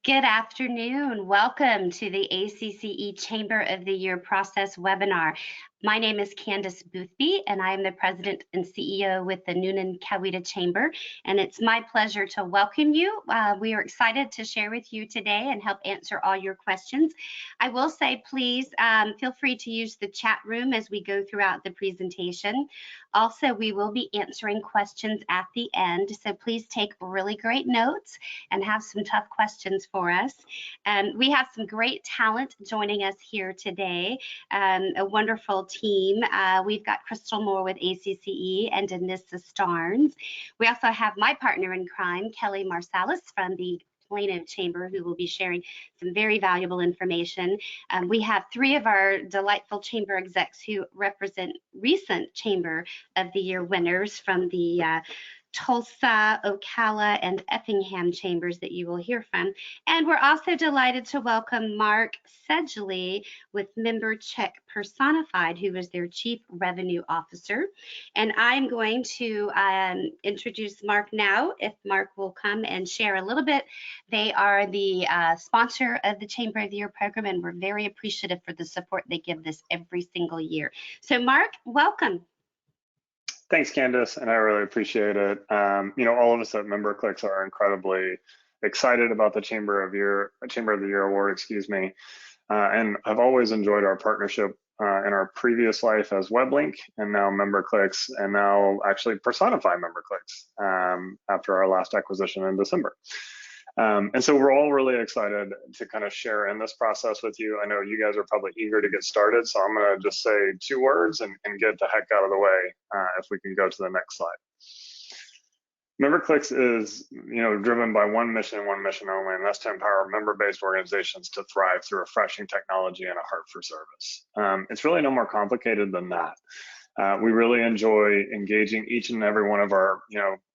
Good afternoon. Welcome to the ACCE Chamber of the Year Process webinar. My name is Candace Boothby, and I am the President and CEO with the Newnan-Coweta Chamber, and it's my pleasure to welcome you. We are excited to share with you today and help answer all your questions. I will say, please feel free to use the chat room as we go throughout the presentation. Also, we will be answering questions at the end, so please take really great notes and have some tough questions for us. We have some great talent joining us here today, a wonderful team. We've got Crystal Moore with ACCE and Anissa Starnes. We also have my partner in crime, Kelle Marsalis from the Plano Chamber, who will be sharing some very valuable information. We have three of our delightful chamber execs who represent recent Chamber of the Year winners from the Tulsa, Ocala, and Effingham chambers that you will hear from. And we're also delighted to welcome Mark Sedgley with Member Check Personified, who is their Chief Revenue Officer. And I'm going to introduce Mark now, if Mark will come and share a little bit. They are the sponsor of the Chamber of the Year program, and we're very appreciative for the support they give this every single year. So Mark, welcome. Thanks, Candace, and I really appreciate it. All of us at MemberClicks are incredibly excited about the Chamber of the Year award, and I've always enjoyed our partnership in our previous life as WebLink, and now MemberClicks, and now actually Personify MemberClicks after our last acquisition in December. And so we're all really excited to kind of share in this process with you. I know you guys are probably eager to get started, so I'm going to just say 2 words and get the heck out of the way if we can go to the next slide. MemberClicks is driven by one mission and one mission only, and that's to empower member-based organizations to thrive through refreshing technology and a heart for service. It's really no more complicated than that. We really enjoy engaging each and every one of our,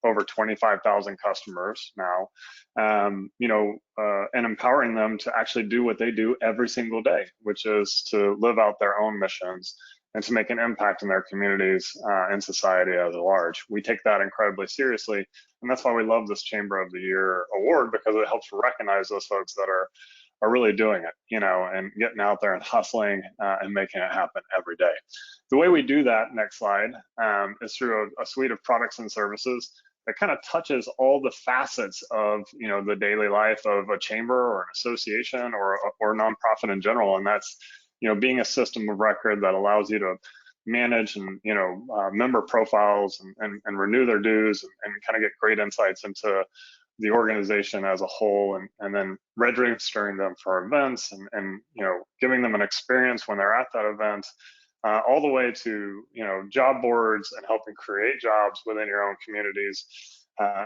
over 25,000 customers now, and empowering them to actually do what they do every single day, which is to live out their own missions and to make an impact in their communities and society as a large. We take that incredibly seriously, and that's why we love this Chamber of the Year award, because it helps recognize those folks that are really doing it, and getting out there and hustling and making it happen every day. The way we do that, next slide, is through a suite of products and services that kind of touches all the facets of, the daily life of a chamber or an association or a nonprofit in general. And that's, being a system of record that allows you to manage and, member profiles and renew their dues and kind of get great insights into the organization as a whole, and then registering them for events and giving them an experience when they're at that event, all the way to job boards and helping create jobs within your own communities,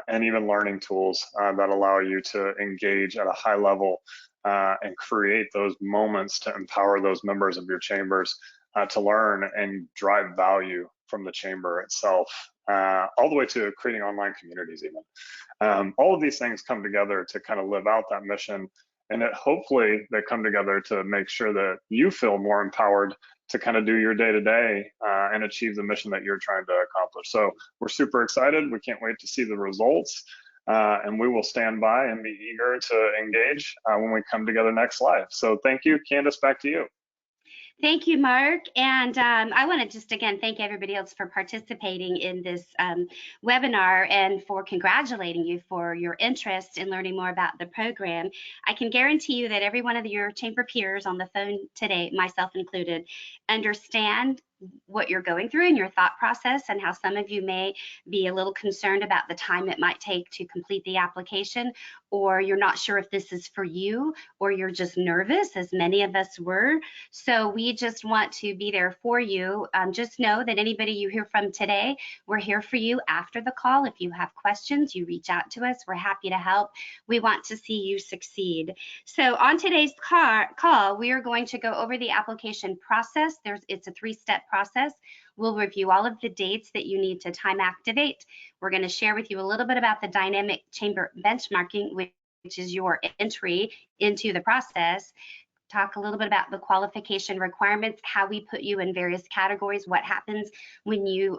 and even learning tools that allow you to engage at a high level and create those moments to empower those members of your chambers to learn and drive value from the chamber itself, all the way to creating online communities even. All of these things come together to kind of live out that mission, and hopefully they come together to make sure that you feel more empowered to kind of do your day-to-day and achieve the mission that you're trying to accomplish. So we're super excited. We can't wait to see the results, and we will stand by and be eager to engage when we come together next live. So thank you. Candace, back to you. Thank you, Mark. And I want to just again thank everybody else for participating in this webinar and for congratulating you for your interest in learning more about the program. I can guarantee you that every one of your chamber peers on the phone today, myself included, understand what you're going through and your thought process, and how some of you may be a little concerned about the time it might take to complete the application, or you're not sure if this is for you, or you're just nervous, as many of us were. So we just want to be there for you. Just know that anybody you hear from today, we're here for you after the call. If you have questions, you reach out to us. We're happy to help. We want to see you succeed. So on today's call, we are going to go over the application process. It's a 3-step process. We'll review all of the dates that you need to time activate. We're going to share with you a little bit about the dynamic chamber benchmarking, which is your entry into the process. talk a little bit about the qualification requirements, how we put you in various categories, what happens when you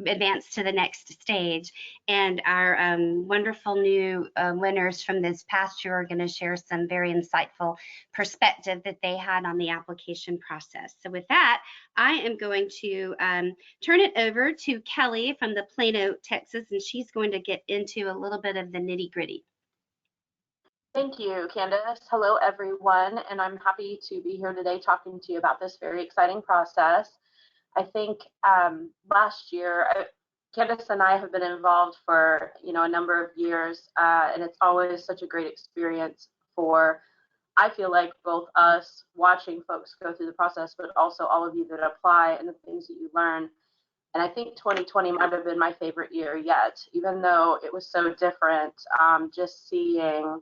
advance to the next stage. And our wonderful new winners from this past year are going to share some very insightful perspective that they had on the application process. So with that, I am going to turn it over to Kelly from the Plano, Texas, and she's going to get into a little bit of the nitty-gritty. Thank you, Candace. Hello, everyone, and I'm happy to be here today talking to you about this very exciting process. I think last year, Candace and I have been involved for a number of years, and it's always such a great experience for, I feel like, both us watching folks go through the process, but also all of you that apply and the things that you learn. And I think 2020 might have been my favorite year yet, even though it was so different. Just seeing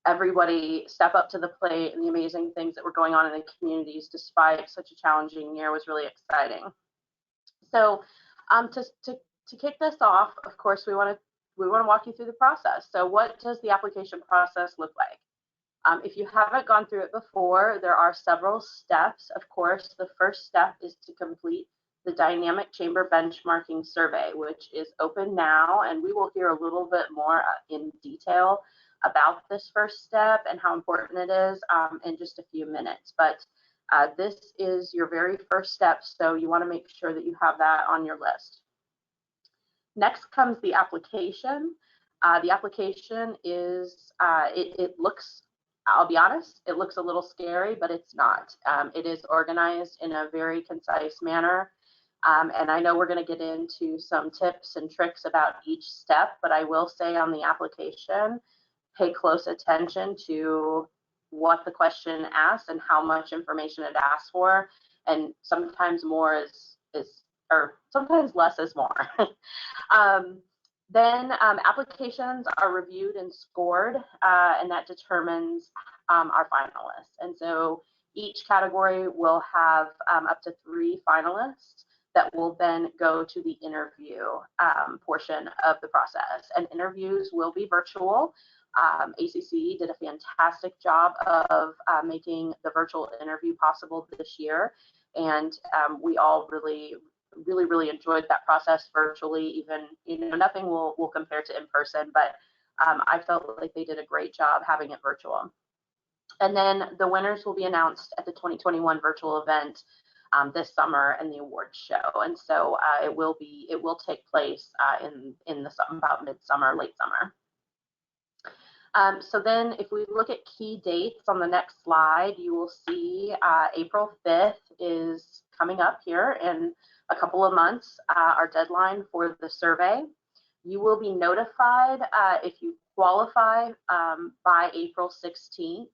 everybody step up to the plate and the amazing things that were going on in the communities despite such a challenging year was really exciting. So to kick this off, of course, we want to walk you through the process. So what does the application process look like? If you haven't gone through it before, there are several steps. Of course, the first step is to complete the Dynamic Chamber Benchmarking Survey, which is open now, and we will hear a little bit more in detail about this first step and how important it is in just a few minutes. But this is your very first step, so you want to make sure that you have that on your list. Next comes the application. The application is, it looks, I'll be honest, it looks a little scary, but it's not. It is organized in a very concise manner. And I know we're going to get into some tips and tricks about each step, but I will say on the application, pay close attention to what the question asks and how much information it asks for. And sometimes more or sometimes less is more. Then applications are reviewed and scored, and that determines our finalists. And so each category will have up to 3 finalists that will then go to the interview portion of the process. And interviews will be virtual. ACC did a fantastic job of making the virtual interview possible this year. And we all really enjoyed that process virtually. Even, nothing will compare to in person, but I felt like they did a great job having it virtual. And then the winners will be announced at the 2021 virtual event this summer and the awards show. And so it will take place in the about midsummer, late summer. So then if we look at key dates on the next slide, you will see April 5th is coming up here in a couple of months, our deadline for the survey. You will be notified if you qualify by April 16th.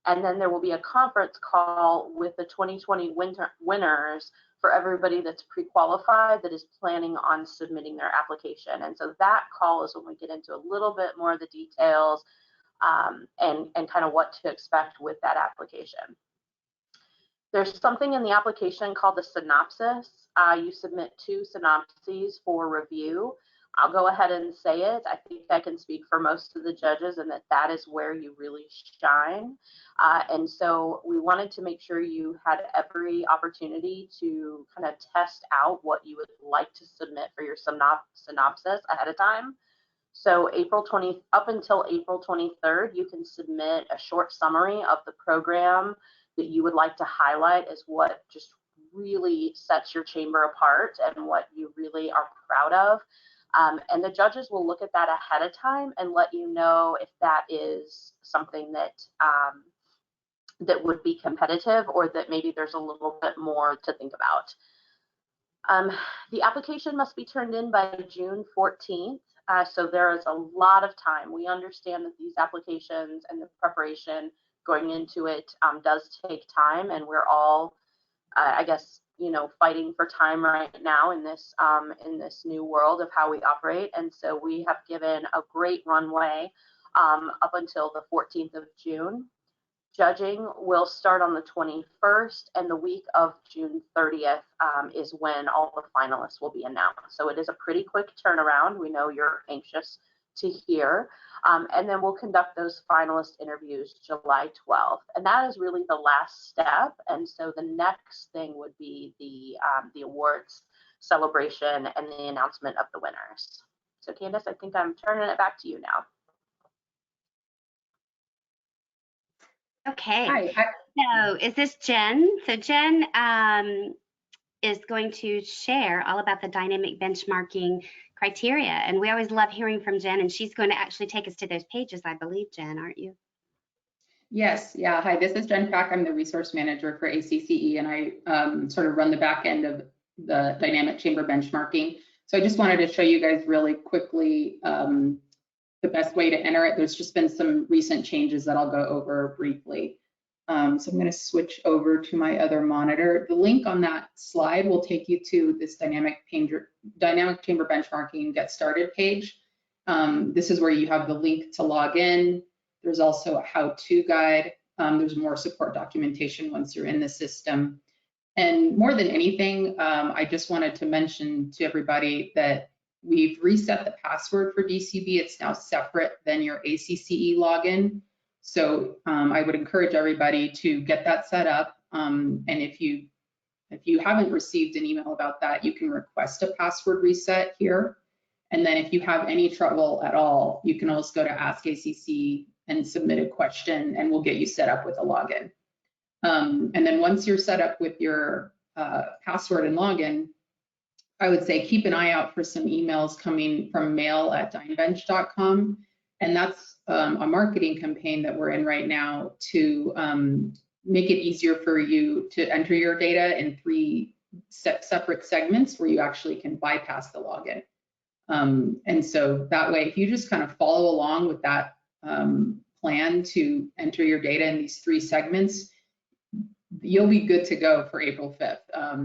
And then there will be a conference call with the 2020 winners for everybody that's pre-qualified that is planning on submitting their application. And so that call is when we get into a little bit more of the details and kind of what to expect with that application. There's something in the application called the synopsis. You submit 2 synopses for review. I'll go ahead and say it. I think I can speak for most of the judges, and that is where you really shine. And so we wanted to make sure you had every opportunity to kind of test out what you would like to submit for your synopsis ahead of time. So up until April 23rd, you can submit a short summary of the program that you would like to highlight as what just really sets your chamber apart and what you really are proud of. And the judges will look at that ahead of time and let you know if that is something that that would be competitive or that maybe there's a little bit more to think about. The application must be turned in by June 14th. So there is a lot of time. We understand that these applications and the preparation going into it does take time, and we're all, I guess, fighting for time right now in this new world of how we operate. And so we have given a great runway up until the 14th of June. Judging will start on the 21st, and the week of June 30th is when all the finalists will be announced. So it is a pretty quick turnaround. We know you're anxious to hear. And then we'll conduct those finalist interviews July 12th. And that is really the last step. And so the next thing would be the awards celebration and the announcement of the winners. So Candace, I think I'm turning it back to you now. Okay. Hi. So is this Jen? So Jen is going to share all about the dynamic benchmarking criteria. And we always love hearing from Jen, and she's going to actually take us to those pages, I believe, Jen, aren't you? Yes, yeah. Hi, this is Jen Pack. I'm the resource manager for ACCE, and I sort of run the back end of the dynamic chamber benchmarking. So I just wanted to show you guys really quickly the best way to enter it. There's just been some recent changes that I'll go over briefly. So I'm going to switch over to my other monitor. The link on that slide will take you to this dynamic chamber benchmarking get started page. This is where you have the link to log in. There's also a how-to guide. There's more support documentation once you're in the system. And more than anything, I just wanted to mention to everybody that we've reset the password for DCB. It's now separate than your ACCE login. So I would encourage everybody to get that set up. And if you haven't received an email about that, you can request a password reset here. And then if you have any trouble at all, you can always go to Ask ACC and submit a question, and we'll get you set up with a login. And then once you're set up with your password and login, I would say keep an eye out for some emails coming from mail@dynebench.com. And that's a marketing campaign that we're in right now to make it easier for you to enter your data in 3 separate segments where you actually can bypass the login. And so that way, if you just kind of follow along with that plan to enter your data in these 3 segments, you'll be good to go for April 5th.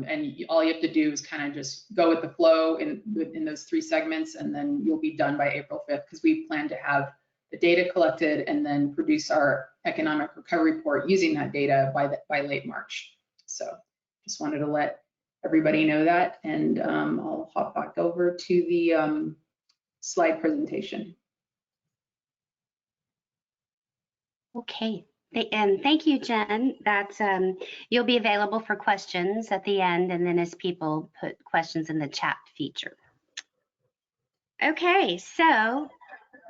And all you have to do is kind of just go with the flow in those 3 segments, and then you'll be done by April 5th, because we plan to have the data collected and then produce our economic recovery report using that data by late March. So just wanted to let everybody know that, and I'll hop back over to the slide presentation. Okay. And thank you, Jen. That's you'll be available for questions at the end, and then as people put questions in the chat feature. Okay, so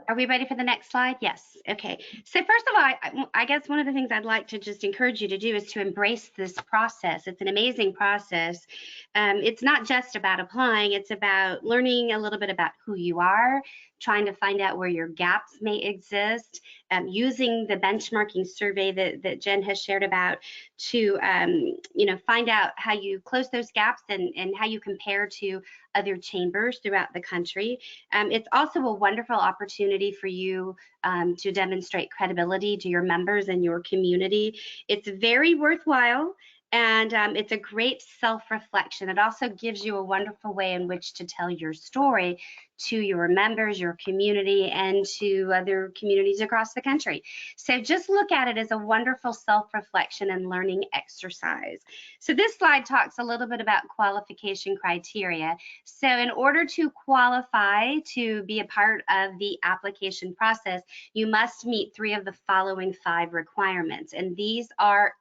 are we ready for the next slide? Yes. Okay. So first of all, I guess one of the things I'd like to just encourage you to do is to embrace this process. It's an amazing process. It's not just about applying. It's about learning a little bit about who you are, trying to find out where your gaps may exist, using the benchmarking survey that Jen has shared about to find out how you close those gaps and how you compare to other chambers throughout the country. It's also a wonderful opportunity for you to demonstrate credibility to your members and your community. It's very worthwhile. And it's a great self-reflection. It also gives you a wonderful way in which to tell your story to your members, your community, and to other communities across the country. So just look at it as a wonderful self-reflection and learning exercise. So this slide talks a little bit about qualification criteria. So in order to qualify to be a part of the application process, you must meet 3 of the following 5 requirements. And these are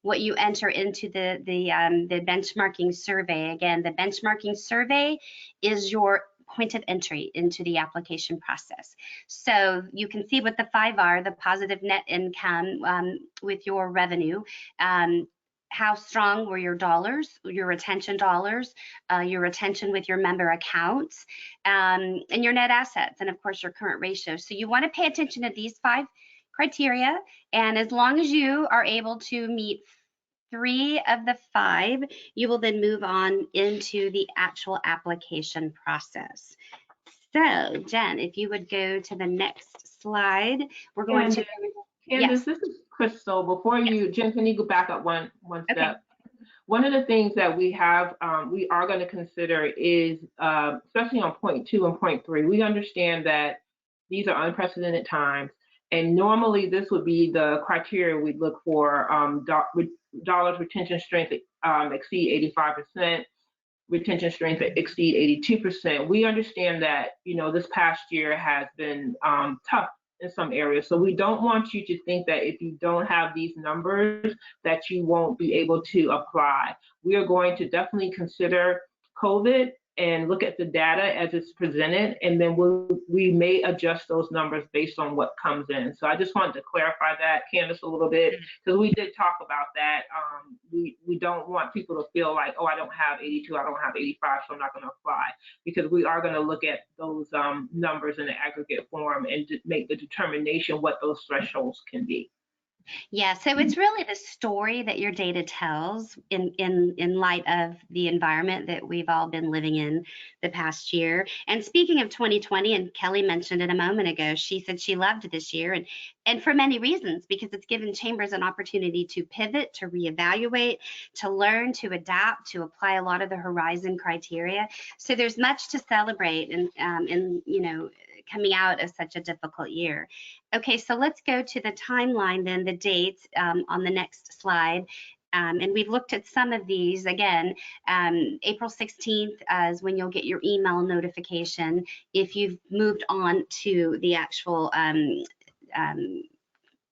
what you enter into the benchmarking survey. Again, the benchmarking survey is your point of entry into the application process. So you can see what the 5 are: the positive net income with your revenue, how strong were your dollars, your retention dollars, your retention with your member accounts, and your net assets, and of course your current ratio. So you want to pay attention to these 5 criteria, and as long as you are able to meet 3 of the 5, you will then move on into the actual application process. So Jen, if you would go to the next slide, we're going to. Candace, this is Crystal. Before you, Jen, can you go back up one step? Okay. One of the things that we have, we are going to consider is, especially on point 2 and point 3, we understand that these are unprecedented times. And normally this would be the criteria we'd look for, dollars retention strength exceed 85%, retention strength that exceed 82%. We understand that, this past year has been tough in some areas. So we don't want you to think that if you don't have these numbers that you won't be able to apply. We are going to definitely consider COVID and look at the data as it's presented, and then we may adjust those numbers based on what comes in. So I just wanted to clarify that, Candace, a little bit, because we did talk about that. We don't want people to feel like, oh, I don't have 82, I don't have 85, so I'm not going to apply, because we are going to look at those numbers in the aggregate form and make the determination what those thresholds can be. Yeah, so it's really the story that your data tells in light of the environment that we've all been living in the past year. And speaking of 2020, and Kelly mentioned it a moment ago, she said she loved this year, and for many reasons, because it's given chambers an opportunity to pivot, to reevaluate, to learn, to adapt, to apply a lot of the horizon criteria. So there's much to celebrate and coming out of such a difficult year. Okay, so let's go to the timeline then, the dates on the next slide. And we've looked at some of these. Again, April 16th is when you'll get your email notification if you've moved on to the actual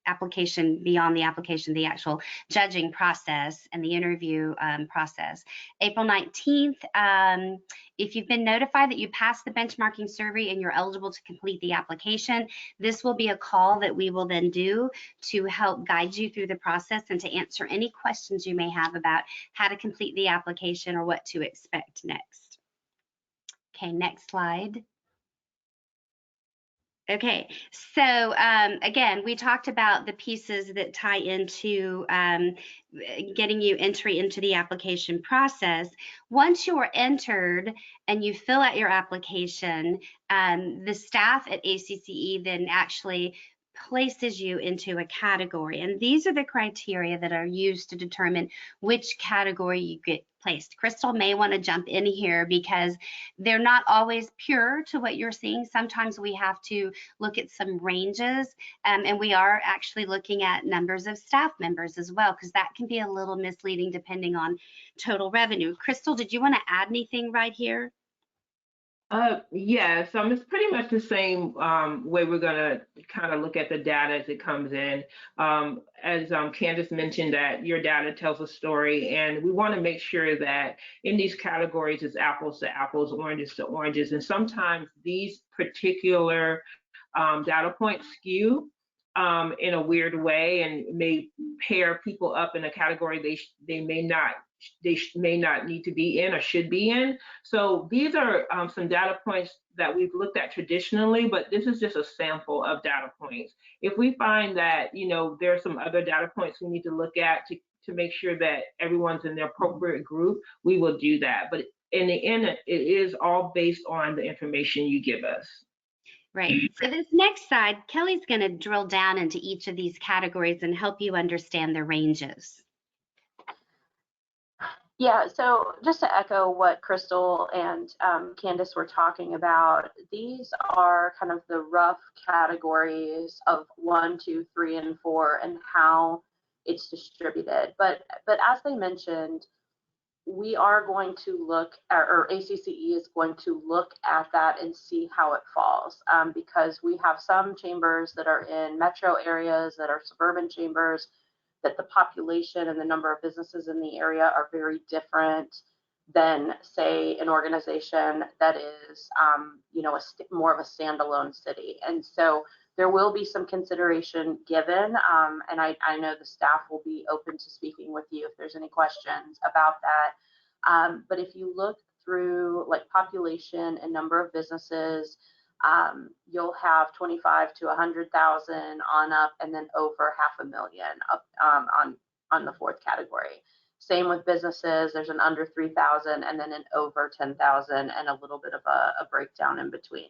application, beyond the application, the actual judging process and the interview process. April 19th, if you've been notified that you passed the benchmarking survey and you're eligible to complete the application, this will be a call that we will then do to help guide you through the process and to answer any questions you may have about how to complete the application or what to expect next. Okay, next slide. Okay, so again, we talked about the pieces that tie into getting you entry into the application process. Once you're entered and you fill out your application, the staff at ACCE then actually places you into a category. And these are the criteria that are used to determine which category you get placed. Crystal may want to jump in here because they're not always pure to what you're seeing. Sometimes we have to look at some ranges, and we are actually looking at numbers of staff members as well, because that can be a little misleading depending on total revenue. Crystal, did you want to add anything right here? Yeah, so it's pretty much the same way we're going to kind of look at the data as it comes in. As Candace mentioned, that your data tells a story, and we want to make sure that in these categories it's apples to apples, oranges to oranges, and sometimes these particular data points skew in a weird way and may pair people up in a category they may not need to be in or should be in. So these are some data points that we've looked at traditionally, but this is just a sample of data points. If we find that, there are some other data points we need to look at to make sure that everyone's in the appropriate group, we will do that. But in the end, it is all based on the information you give us. Right. So this next slide, Kelly's going to drill down into each of these categories and help you understand the ranges. Yeah, so just to echo what Crystal and Candace were talking about, these are kind of the rough categories of 1, 2, 3, and 4 and how it's distributed. But as they mentioned, we are going to look at, or ACCE is going to look at that and see how it falls, because we have some chambers that are in metro areas that are suburban chambers, that the population and the number of businesses in the area are very different than, say, an organization that is, more of a standalone city. And so there will be some consideration given, and I know the staff will be open to speaking with you if there's any questions about that. But if you look through like population and number of businesses, you'll have 25 to 100,000 on up, and then over 500,000 up on the fourth category. Same with businesses. There's an under 3,000 and then an over 10,000 and a little bit of a breakdown in between.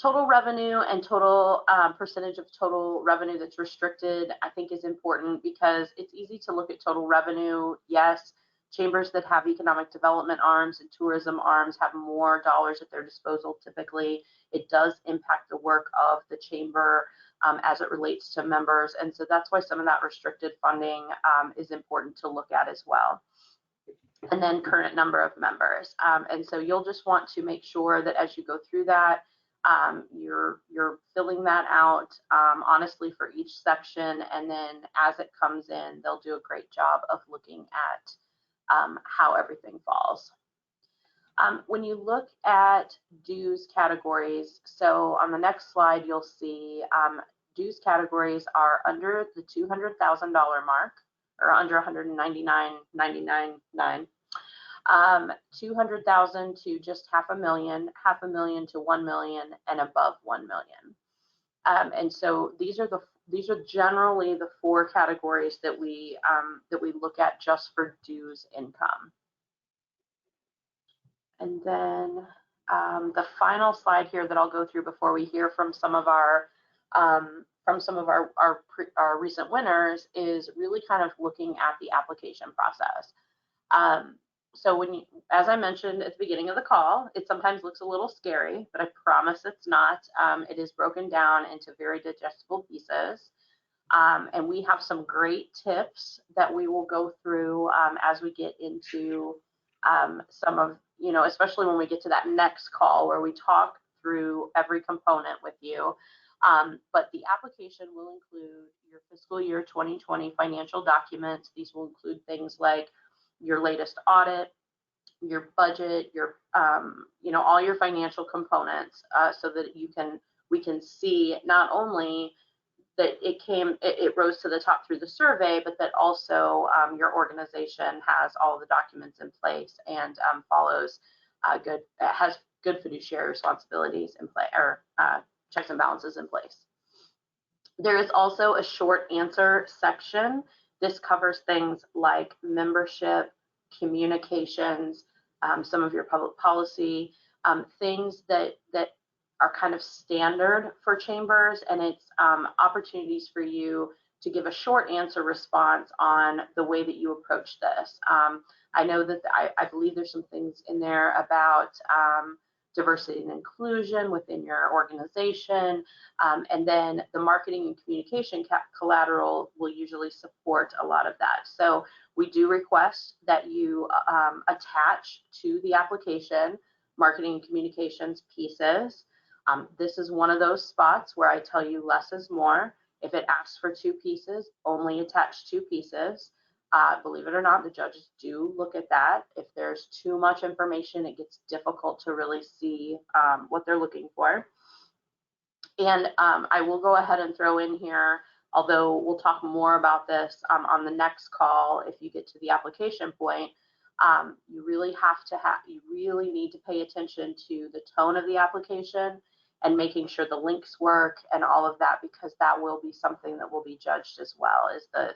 Total revenue and total percentage of total revenue that's restricted, I think, is important, because it's easy to look at total revenue. Yes, chambers that have economic development arms and tourism arms have more dollars at their disposal. Typically, it does impact the work of the chamber as it relates to members. And so that's why some of that restricted funding is important to look at as well. and then current number of members. And so you'll just want to make sure that as you go through that, you're filling that out honestly for each section, and then as it comes in, they'll do a great job of looking at how everything falls. When you look at dues categories, so on the next slide, you'll see dues categories are under the $200,000 mark, or under $199,999. 200,000 to just $500,000, $500,000 to $1 million, and above $1 million. And so these are generally the 4 categories that we look at just for dues income. And then the final slide here that I'll go through before we hear from some of our recent winners is really kind of looking at the application process. So as I mentioned at the beginning of the call, it sometimes looks a little scary, but I promise it's not. It is broken down into very digestible pieces. And we have some great tips that we will go through as we get into some of, especially when we get to that next call where we talk through every component with you. But the application will include your fiscal year 2020 financial documents. These will include things like your latest audit, your budget, your all your financial components, so that we can see not only that it rose to the top through the survey, but that also your organization has all the documents in place and has good fiduciary responsibilities in play, or checks and balances in place. There is also a short answer section. This covers things like membership, communications, some of your public policy, things that are kind of standard for chambers, and it's opportunities for you to give a short answer response on the way that you approach this. I know that I believe there's some things in there about diversity and inclusion within your organization, and then the marketing and communication collateral will usually support a lot of that. So we do request that you attach to the application marketing and communications pieces. This is one of those spots where I tell you less is more. If it asks for 2 pieces, only attach 2 pieces. Believe it or not, the judges do look at that. If there's too much information, it gets difficult to really see what they're looking for. And I will go ahead and throw in here, although we'll talk more about this on the next call if you get to the application point. You really need to pay attention to the tone of the application and making sure the links work and all of that, because that will be something that will be judged as well, is the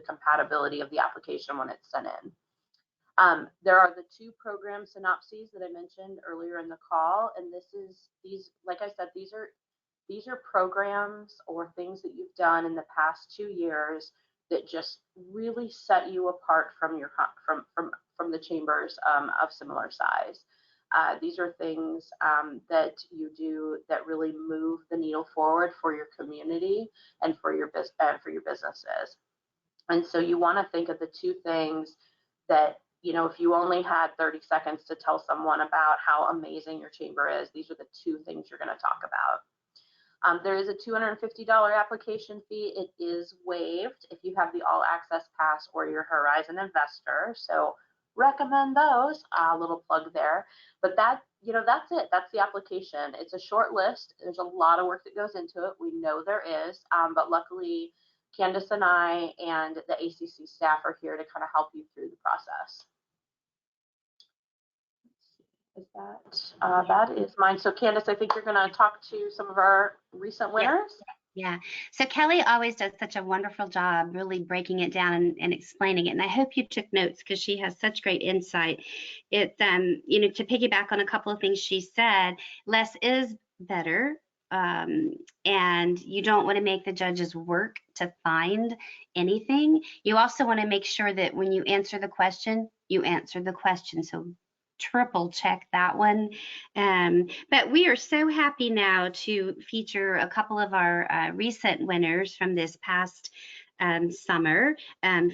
compatibility of the application when it's sent in. There are the 2 program synopses that I mentioned earlier in the call, and like I said, these are programs or things that you've done in the past 2 years that just really set you apart from the chambers of similar size. These are things that you do that really move the needle forward for your community and for your businesses. And so you want to think of the 2 things that, if you only had 30 seconds to tell someone about how amazing your chamber is, these are the 2 things you're going to talk about. There is a $250 application fee. It is waived if you have the All Access Pass or your Horizon Investor. So recommend those. A little plug there. But that's it. That's the application. It's a short list. There's a lot of work that goes into it. We know there is, but luckily Candace and I and the ACC staff are here to kind of help you through the process. That is mine. So Candace, I think you're going to talk to some of our recent winners. Yeah. So Kelly always does such a wonderful job really breaking it down and explaining it. And I hope you took notes because she has such great insight. To piggyback on a couple of things she said, less is better. And you don't want to make the judges work to find anything. You also want to make sure that when you answer the question, you answer the question. So triple check that one. But we are so happy now to feature a couple of our recent winners from this past summer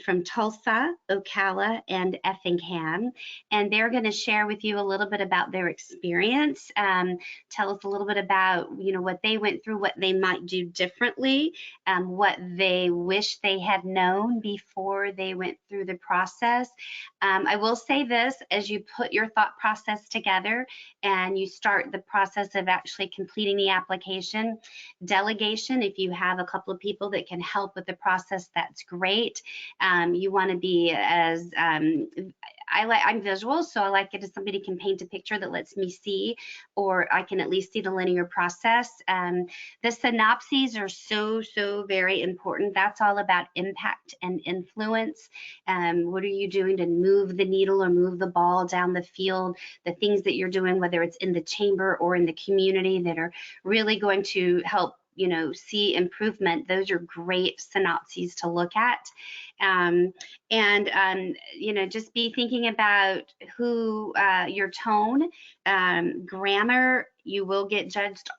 from Tulsa, Ocala, and Effingham. And they're going to share with you a little bit about their experience, tell us a little bit about, what they went through, what they might do differently, what they wish they had known before they went through the process. I will say this, as you put your thought process together and you start the process of actually completing the application, delegation, if you have a couple of people that can help with the process, that's great. You want to be as I'm visual, so I like it if somebody can paint a picture that lets me see, or I can at least see the linear process. The synopses are so very important. That's all about impact and influence. What are you doing to move the needle or move the ball down the field? The things that you're doing, whether it's in the chamber or in the community, that are really going to help see improvement. Those are great synopses to look at. Just be thinking about who your tone, grammar. You will get judged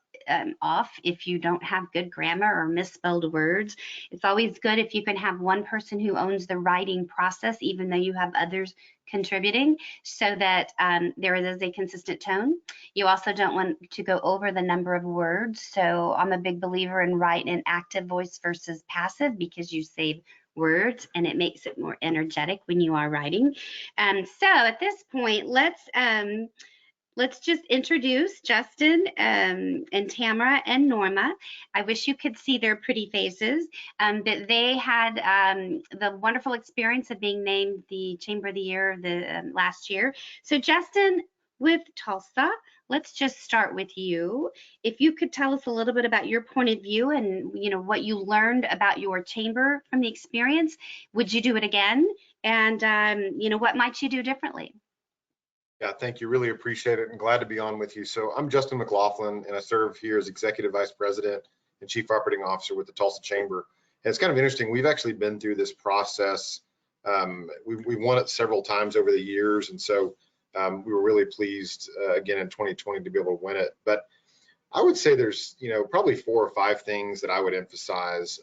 off if you don't have good grammar or misspelled words. It's always good if you can have one person who owns the writing process, even though you have others contributing, so that there is a consistent tone. You also don't want to go over the number of words. So I'm a big believer in write in active voice versus passive, because you save words and it makes it more energetic when you are writing. So at this point, let's just introduce Justin and Tamara and Norma. I wish you could see their pretty faces, but they had the wonderful experience of being named the Chamber of the Year of the last year. So Justin, with Tulsa, let's just start with you. If you could tell us a little bit about your point of view and what you learned about your chamber from the experience. Would you do it again? And what might you do differently? Yeah, thank you. Really appreciate it and glad to be on with you. So I'm Justin McLaughlin, and I serve here as Executive Vice President and Chief Operating Officer with the Tulsa Chamber. And it's kind of interesting. We've actually been through this process. We've won it several times over the years, and so we were really pleased again in 2020 to be able to win it. But I would say there's probably 4 or 5 things that I would emphasize.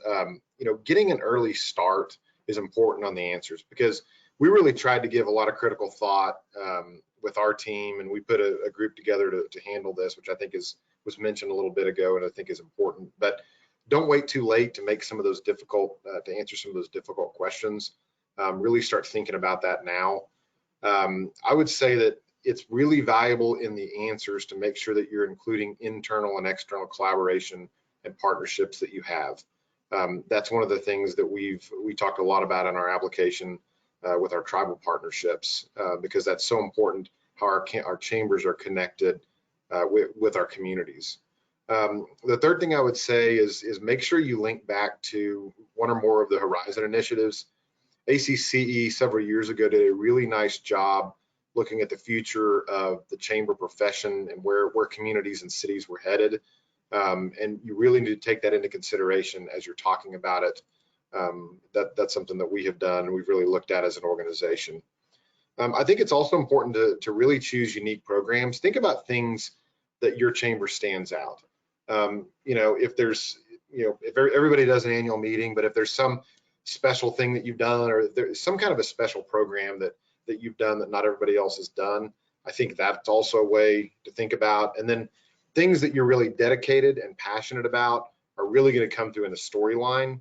Getting an early start is important on the answers, because we really tried to give a lot of critical thought with our team, and we put a group together to handle this, which I think was mentioned a little bit ago, and I think is important. But don't wait too late to make some of those difficult to answer some of those difficult questions. Really start thinking about that now. I would say that it's really valuable in the answers to make sure that you're including internal and external collaboration and partnerships that you have. That's one of the things that we talked a lot about in our application with our tribal partnerships, because that's so important how our chambers are connected with our communities. The third thing I would say is make sure you link back to one or more of the Horizon initiatives. ACCE several years ago did a really nice job looking at the future of the chamber profession and where communities and cities were headed. And you really need to take that into consideration as you're talking about it. That's something that we have done and we've really looked at as an organization. I think it's also important to really choose unique programs. Think about things that your chamber stands out. If there's, if everybody does an annual meeting, but if there's some special thing that you've done, or there's some kind of a special program that you've done that not everybody else has done, I think that's also a way to think about. And then things that you're really dedicated and passionate about are really going to come through in the storyline.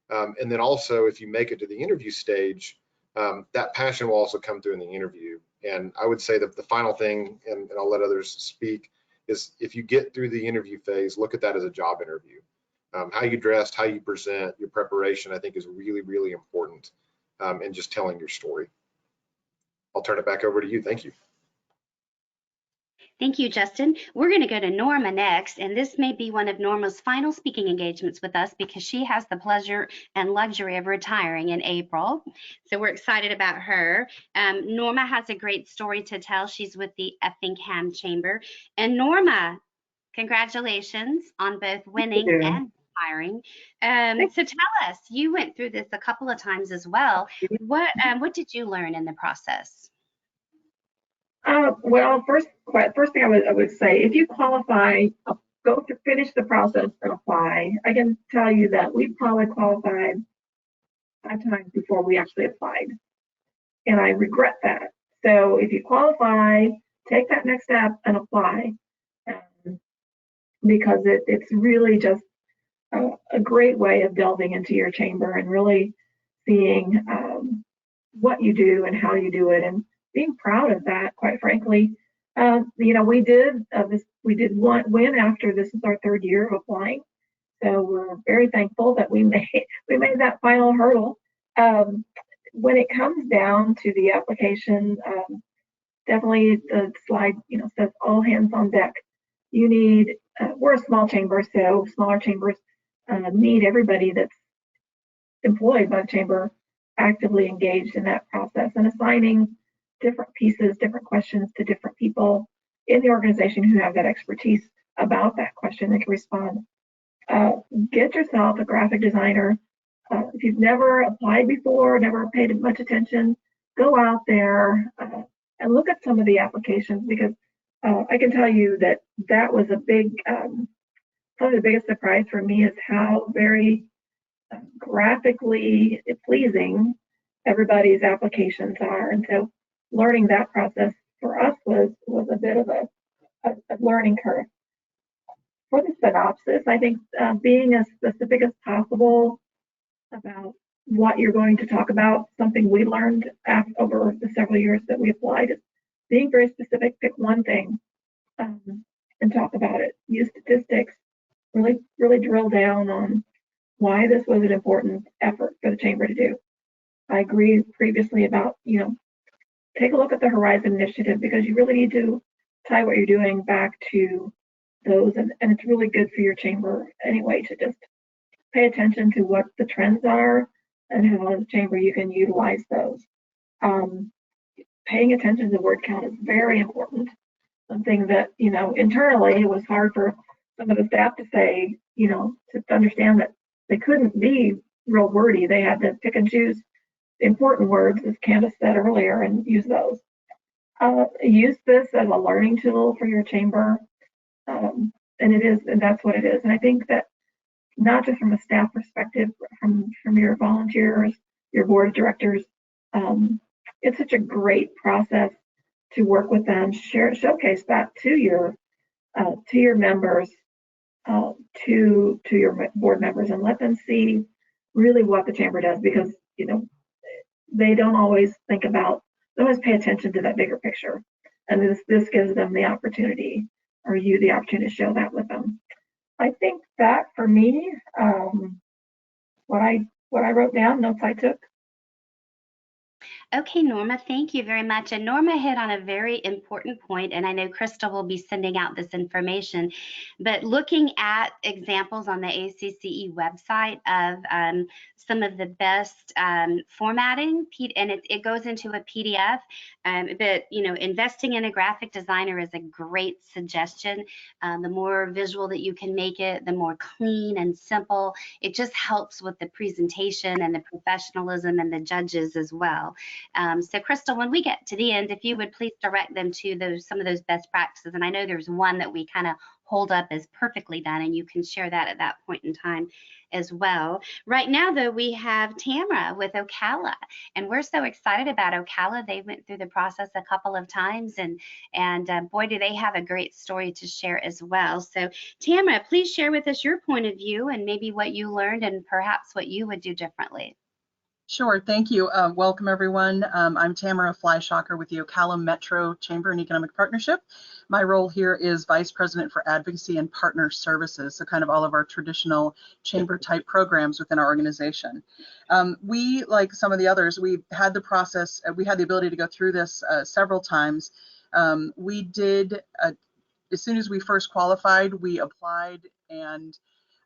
And then also, if you make it to the interview stage, that passion will also come through in the interview. And I would say that the final thing, and I'll let others speak, is if you get through the interview phase, look at that as a job interview. How you dressed, how you present, your preparation, I think is really, really important, and just telling your story. I'll turn it back over to you. Thank you. Thank you, Justin. We're going to go to Norma next, and this may be one of Norma's final speaking engagements with us because she has the pleasure and luxury of retiring in April. So we're excited about her. Norma has a great story to tell. She's with the Effingham Chamber. And Norma, congratulations on both winning and retiring. So tell us, you went through this a couple of times as well. What did you learn in the process? Well, first thing I would say, if you qualify, go to finish the process and apply. I can tell you that we probably qualified 5 times before we actually applied. And I regret that. So if you qualify, take that next step and apply, because it's really just a great way of delving into your chamber and really seeing what you do and how you do it, and being proud of that, quite frankly. You know, we did one win after this is our 3rd year of applying. So we're very thankful that we made that final hurdle. When it comes down to the application, definitely the slide, you know, says all hands on deck. You need, we're a small chamber, so smaller chambers need everybody that's employed by the chamber actively engaged in that process and assigning different pieces, different questions to different people in the organization who have that expertise about that question and can respond. Get yourself a graphic designer. If you've never applied before, never paid much attention, go out there and look at some of the applications, because I can tell you that that was a big, probably the biggest surprise for me is how very graphically pleasing everybody's applications are. And so learning that process for us was a bit of a learning curve. For the synopsis, I think being as specific as possible about what you're going to talk about, something we learned over the several years that we applied, is being very specific. Pick one thing and talk about it. Use statistics. Really drill down on why this was an important effort for the chamber to do. I agree previously about, you know, take a look at the Horizon Initiative, because you really need to tie what you're doing back to those, and it's really good for your chamber anyway to just pay attention to what the trends are and how as a chamber you can utilize those. Paying attention to word count is very important. Something that, you know, internally it was hard for some of the staff to say, you know, to understand that they couldn't be real wordy. They had to pick and choose the important words, as Candace said earlier, and use those. Use this as a learning tool for your chamber. And that's what it is. And I think that not just from a staff perspective, from your volunteers, your board of directors, it's such a great process to work with them, showcase that to your members, to your board members, and let them see really what the chamber does, because, you know, they don't always pay attention to that bigger picture. And this gives them the opportunity, or you the opportunity to show that with them. I think that for me, what I wrote down, notes I took. Okay, Norma, thank you very much. And Norma hit on a very important point, and I know Krista will be sending out this information, but looking at examples on the ACCE website of some of the best formatting, and it goes into a PDF, but, you know, investing in a graphic designer is a great suggestion. The more visual that you can make it, the more clean and simple. It just helps with the presentation and the professionalism and the judges as well. So Crystal, when we get to the end, if you would please direct them to some of those best practices. And I know there's one that we kind of hold up as perfectly done, and you can share that at that point in time as well. Right now, though, we have Tamara with Ocala, and we're so excited about Ocala. They went through the process a couple of times, and boy, do they have a great story to share as well. So Tamara, please share with us your point of view and maybe what you learned and perhaps what you would do differently. Sure, thank you. Welcome everyone. I'm Tamara Fleischacker with the Ocala Metro Chamber and Economic Partnership. My role here is Vice President for Advocacy and Partner Services, so kind of all of our traditional chamber type programs within our organization. We, like some of the others, we've had the process, we had the ability to go through this several times. We did, as soon as we first qualified, we applied, and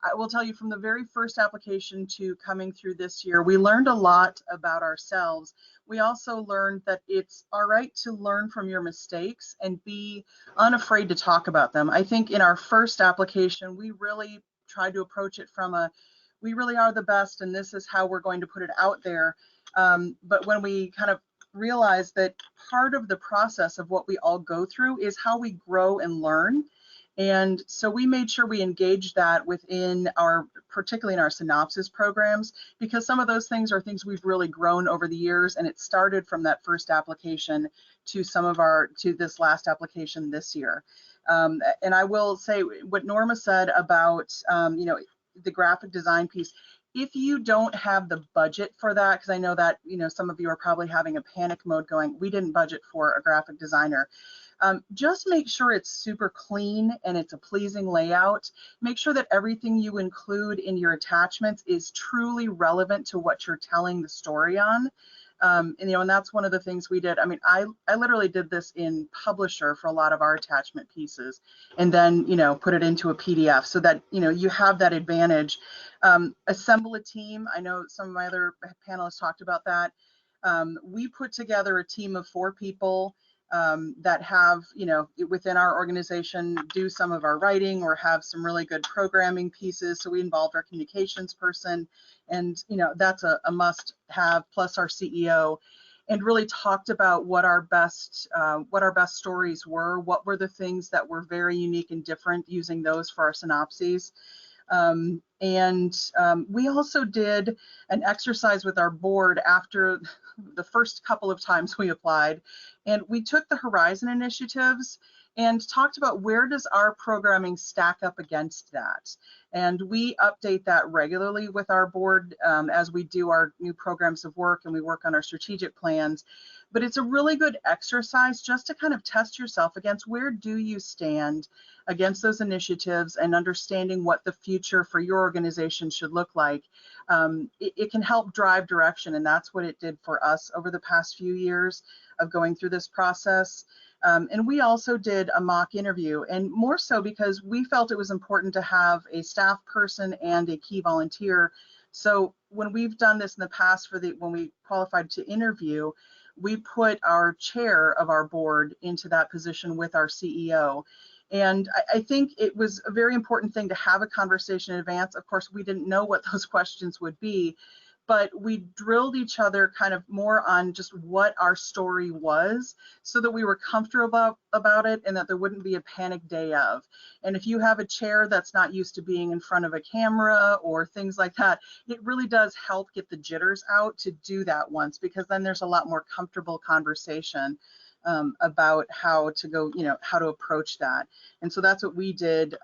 I will tell you, from the very first application to coming through this year, we learned a lot about ourselves. We also learned that it's all right to learn from your mistakes and be unafraid to talk about them. I think in our first application, we really tried to approach it from we really are the best and this is how we're going to put it out there. But when we kind of realized that part of the process of what we all go through is how we grow and learn. And so we made sure we engaged that within our, particularly in our synopsis programs, because some of those things are things we've really grown over the years, and it started from that first application to to this last application this year. And I will say what Norma said about, the graphic design piece. If you don't have the budget for that, because I know that, some of you are probably having a panic mode going, we didn't budget for a graphic designer. Just make sure it's super clean and it's a pleasing layout. Make sure that everything you include in your attachments is truly relevant to what you're telling the story on. And that's one of the things we did. I mean, I literally did this in Publisher for a lot of our attachment pieces, and then, put it into a PDF so that, you have that advantage. Assemble a team. I know some of my other panelists talked about that. We put together a team of 4 people that have, within our organization, do some of our writing or have some really good programming pieces. So we involved our communications person, and, that's a must have, plus our CEO, and really talked about what our best stories were, what were the things that were very unique and different, using those for our synopses. We also did an exercise with our board after the first couple of times we applied, and we took the Horizon initiatives and talked about where does our programming stack up against that. And we update that regularly with our board as we do our new programs of work and we work on our strategic plans. But it's a really good exercise just to kind of test yourself against where do you stand against those initiatives, and understanding what the future for your organization should look like. It can help drive direction, and that's what it did for us over the past few years of going through this process. And we also did a mock interview, and more so because we felt it was important to have a staff person and a key volunteer. So when we've done this in the past when we qualified to interview, we put our chair of our board into that position with our CEO. And I think it was a very important thing to have a conversation in advance. Of course, we didn't know what those questions would be, but we drilled each other kind of more on just what our story was, so that we were comfortable about it and that there wouldn't be a panic day of. And if you have a chair that's not used to being in front of a camera or things like that, it really does help get the jitters out to do that once, because then there's a lot more comfortable conversation about how to go, how to approach that. And so that's what we did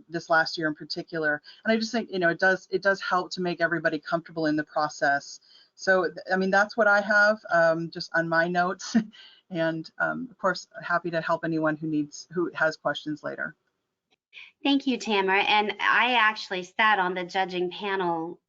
this last year in particular. And I just think, it does help to make everybody comfortable in the process. So, I mean, that's what I have just on my notes. And of course, happy to help anyone who has questions later. Thank you, Tamara. And I actually sat on the judging panel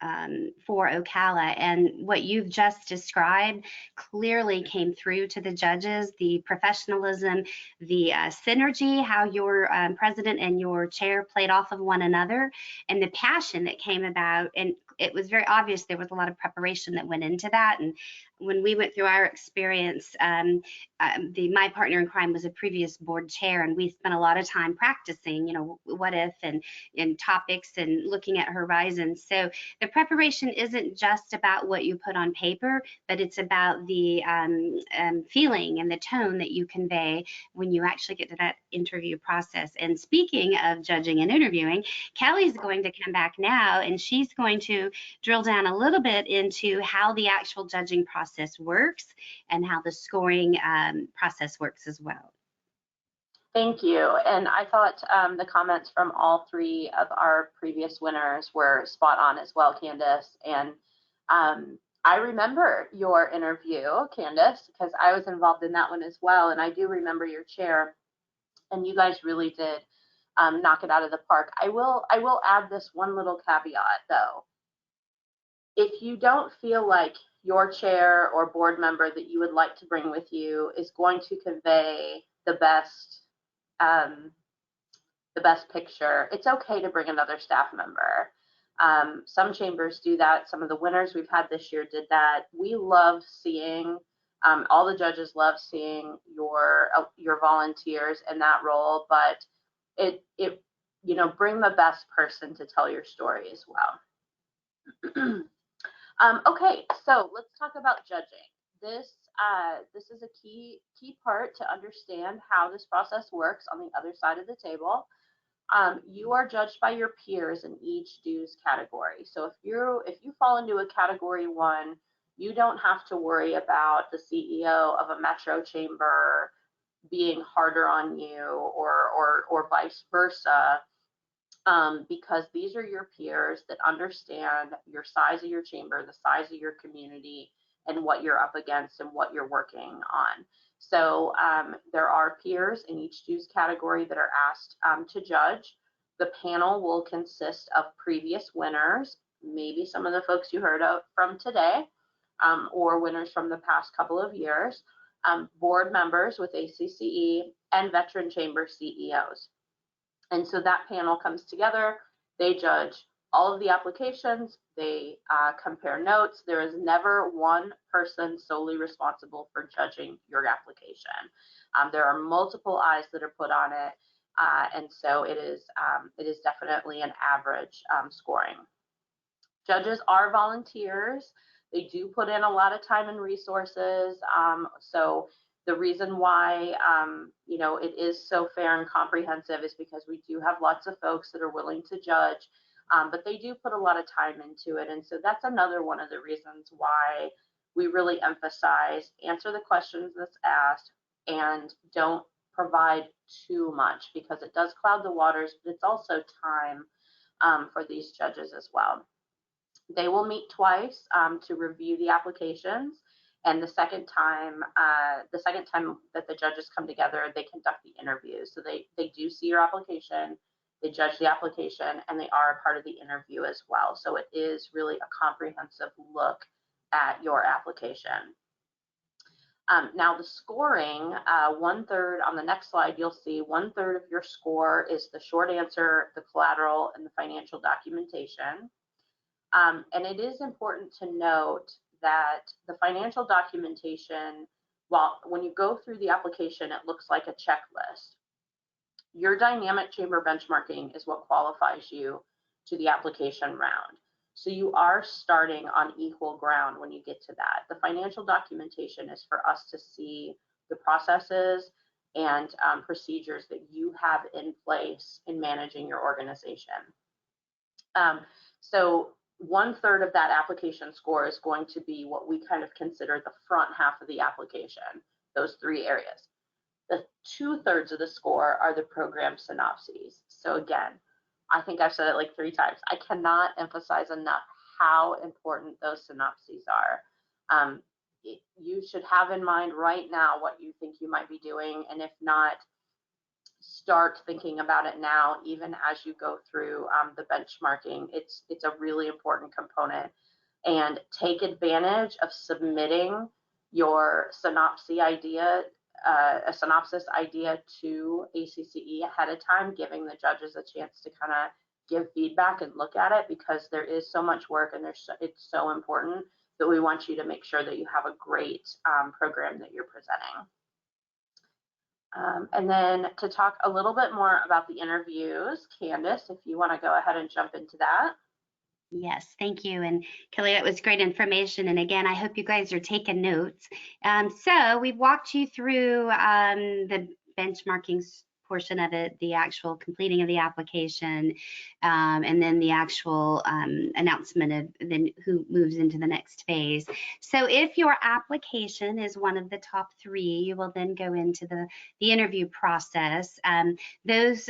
for Ocala, and what you've just described clearly came through to the judges: the professionalism, the synergy, how your president and your chair played off of one another, and the passion that came about. And it was very obvious there was a lot of preparation that went into that. And when we went through our experience, my partner in crime was a previous board chair, and we spent a lot of time practicing, what if and topics and looking at horizons. So the preparation isn't just about what you put on paper, but it's about the feeling and the tone that you convey when you actually get to that interview process. And speaking of judging and interviewing, Kelly's going to come back now, and she's going to drill down a little bit into how the actual judging process works and how the scoring process works as well. Thank you. And I thought the comments from all 3 of our previous winners were spot on as well, Candace. And I remember your interview, Candace, because I was involved in that one as well. And I do remember your chair, and you guys really did knock it out of the park. I will add this one little caveat, though. If you don't feel like your chair or board member that you would like to bring with you is going to convey the best picture, it's okay to bring another staff member. Some chambers do that. Some of the winners we've had this year did that. We love seeing, all the judges love seeing your volunteers in that role, but bring the best person to tell your story as well. Okay, so let's talk about judging. This is a key part to understand how this process works on the other side of the table. You are judged by your peers in each dues category. So if you fall into a category 1, you don't have to worry about the CEO of a metro chamber being harder on you or vice versa, because these are your peers that understand your size of your chamber, the size of your community, and what you're up against and what you're working on. So there are peers in each dues category that are asked to judge. The panel will consist of previous winners, maybe some of the folks you heard of from today, or winners from the past couple of years, board members with ACCE, and veteran chamber CEOs. And so that panel comes together, they judge all of the applications, they compare notes. There is never one person solely responsible for judging your application. There are multiple eyes that are put on it, and so it is definitely an average scoring. Judges are volunteers. They do put in a lot of time and resources. So the reason why it is so fair and comprehensive is because we do have lots of folks that are willing to judge, but they do put a lot of time into it. And so that's another one of the reasons why we really emphasize answer the questions that's asked and don't provide too much, because it does cloud the waters, but it's also time for these judges as well. They will meet twice to review the applications, and the second time that the judges come together, they conduct the interviews. So they do see your application, they judge the application, and they are a part of the interview as well. So it is really a comprehensive look at your application. Now the scoring, 1/3 on the next slide, you'll see 1/3 of your score is the short answer, the collateral, and the financial documentation. And it is important to note that the financial documentation, when you go through the application, it looks like a checklist. Your dynamic chamber benchmarking is what qualifies you to the application round. So you are starting on equal ground when you get to that. The financial documentation is for us to see the processes and procedures that you have in place in managing your organization. So 1/3 of that application score is going to be what we kind of consider the front half of the application, those 3 areas. The 2/3 of the score are the program synopses. So again, I think I've said it like 3 times. I cannot emphasize enough how important those synopses are. You should have in mind right now what you think you might be doing, and if not, start thinking about it now, even as you go through the benchmarking. It's a really important component, and take advantage of submitting your synopsis idea to ACCE ahead of time, giving the judges a chance to kind of give feedback and look at it, because there is so much work and it's so important that we want you to make sure that you have a great program that you're presenting. And then to talk a little bit more about the interviews, Candace, if you want to go ahead and jump into that. Yes, thank you. And Kelly, that was great information. And again, I hope you guys are taking notes. So we've walked you through the benchmarking portion of it, the actual completing of the application, and then the actual announcement of then who moves into the next phase. So if your application is one of the top 3, you will then go into the interview process. Those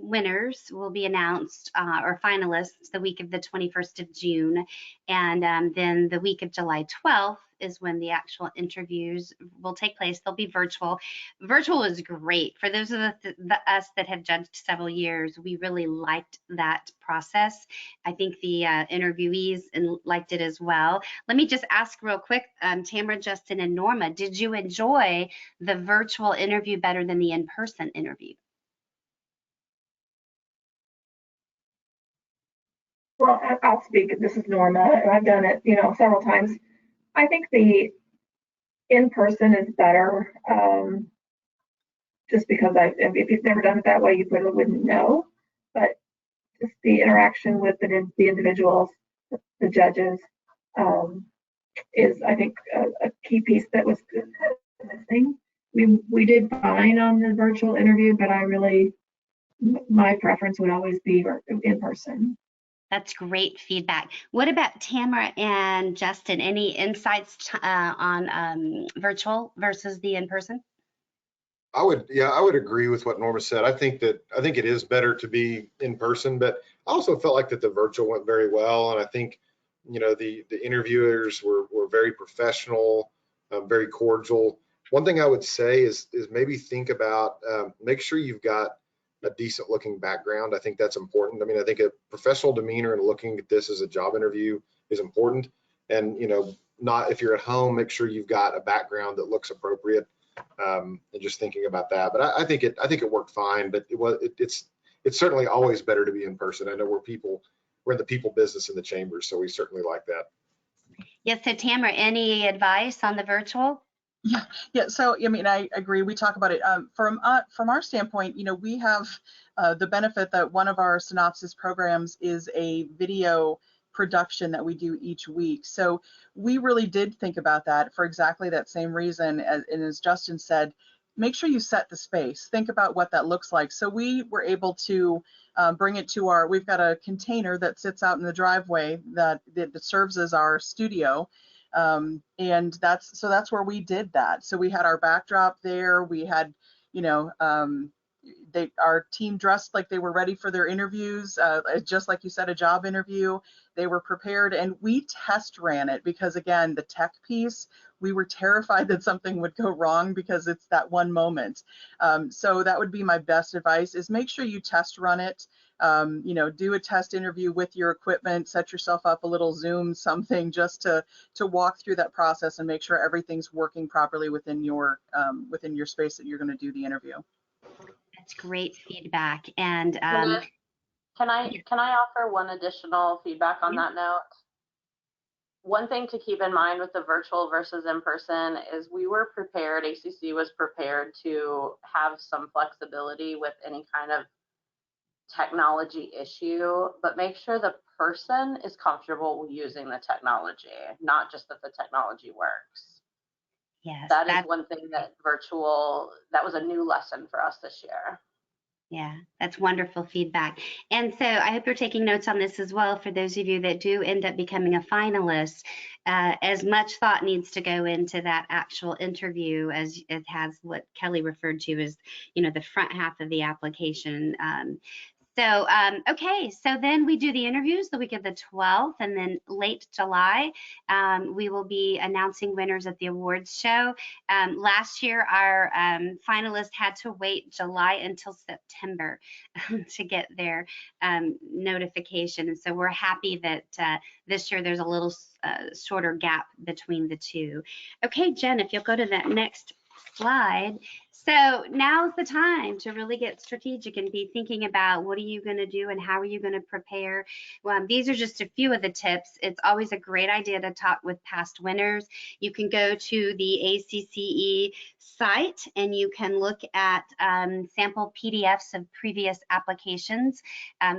winners will be announced, or finalists, the week of the 21st of June, and then the week of July 12th is when the actual interviews will take place. They'll be virtual. Virtual is great. For those of us that have judged several years, we really liked that process. I think the interviewees liked it as well. Let me just ask real quick, Tamara, Justin, and Norma, did you enjoy the virtual interview better than the in-person interview? Well, I'll speak. This is Norma. I've done it, several times. I think the in-person is better, just because if you've never done it that way, you really wouldn't know. But just the interaction with the individuals, the judges, is, I think, a key piece that was missing. We did fine on the virtual interview, but I really my preference would always be in person. That's great feedback. What about Tamara and Justin? Any insights on virtual versus the in-person? I would agree with what Norma said. I think it is better to be in person, but I also felt like that the virtual went very well. And I think, the interviewers were very professional, very cordial. One thing I would say is maybe think about, make sure you've got a decent looking background. I think that's important. I mean, I think a professional demeanor and looking at this as a job interview is important. And, not if you're at home, make sure you've got a background that looks appropriate. And just thinking about that, but I think it worked fine. But it's certainly always better to be in person. I know we're in the people business in the chamber, so we certainly like that. Yes. So Tamara, any advice on the virtual? Yeah. So I mean, I agree. We talk about it from our standpoint. We have the benefit that one of our synopsis programs is a video production that we do each week. So we really did think about that for exactly that same reason. And as Justin said, make sure you set the space. Think about what that looks like. So we were able to bring it to we've got a container that sits out in the driveway that serves as our studio. And that's where we did that. So we had our backdrop there. We had, our team dressed like they were ready for their interviews, just like you said, a job interview. They were prepared, and we test ran it because, again, the tech piece, we were terrified that something would go wrong because it's that one moment. So that would be my best advice, is make sure you test run it. Do a test interview with your equipment, set yourself up a little Zoom something just to walk through that process and make sure everything's working properly within your space that you're going to do the interview. That's great feedback. And can I offer one additional feedback on that note? One thing to keep in mind with the virtual versus in person is we were prepared, ACC was prepared to have some flexibility with any kind of technology issue, but make sure the person is comfortable using the technology, not just that the technology works. yes, That is one thing that was a new lesson for us this year. Yeah, that's wonderful feedback. And so I hope you're taking notes on this as well. For those of you that do end up becoming a finalist, as much thought needs to go into that actual interview as it has what Kelly referred to as, the front half of the application. So, okay, so then we do the interviews the week of the 12th, and then late July, we will be announcing winners at the awards show. Last year, our finalists had to wait July until September to get their notification. And so we're happy that this year there's a little shorter gap between the two. Okay, Jen, if you'll go to that next slide. So now's the time to really get strategic and be thinking about what are you going to do and how are you going to prepare. These are just a few of the tips. It's always a great idea to talk with past winners. You can go to the ACCE site and you can look at sample PDFs of previous applications.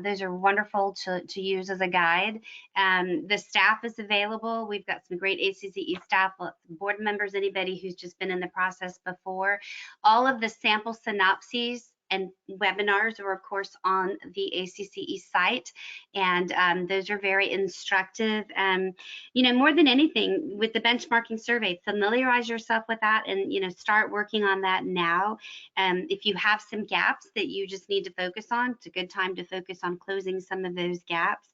Those are wonderful to use as a guide. The staff is available. We've got some great ACCE staff, board members, anybody who's just been in the process before. All of the sample synopses and webinars are, of course, on the ACCE site, and those are very instructive. More than anything, with the benchmarking survey, familiarize yourself with that and, start working on that now. If you have some gaps that you just need to focus on, it's a good time to focus on closing some of those gaps.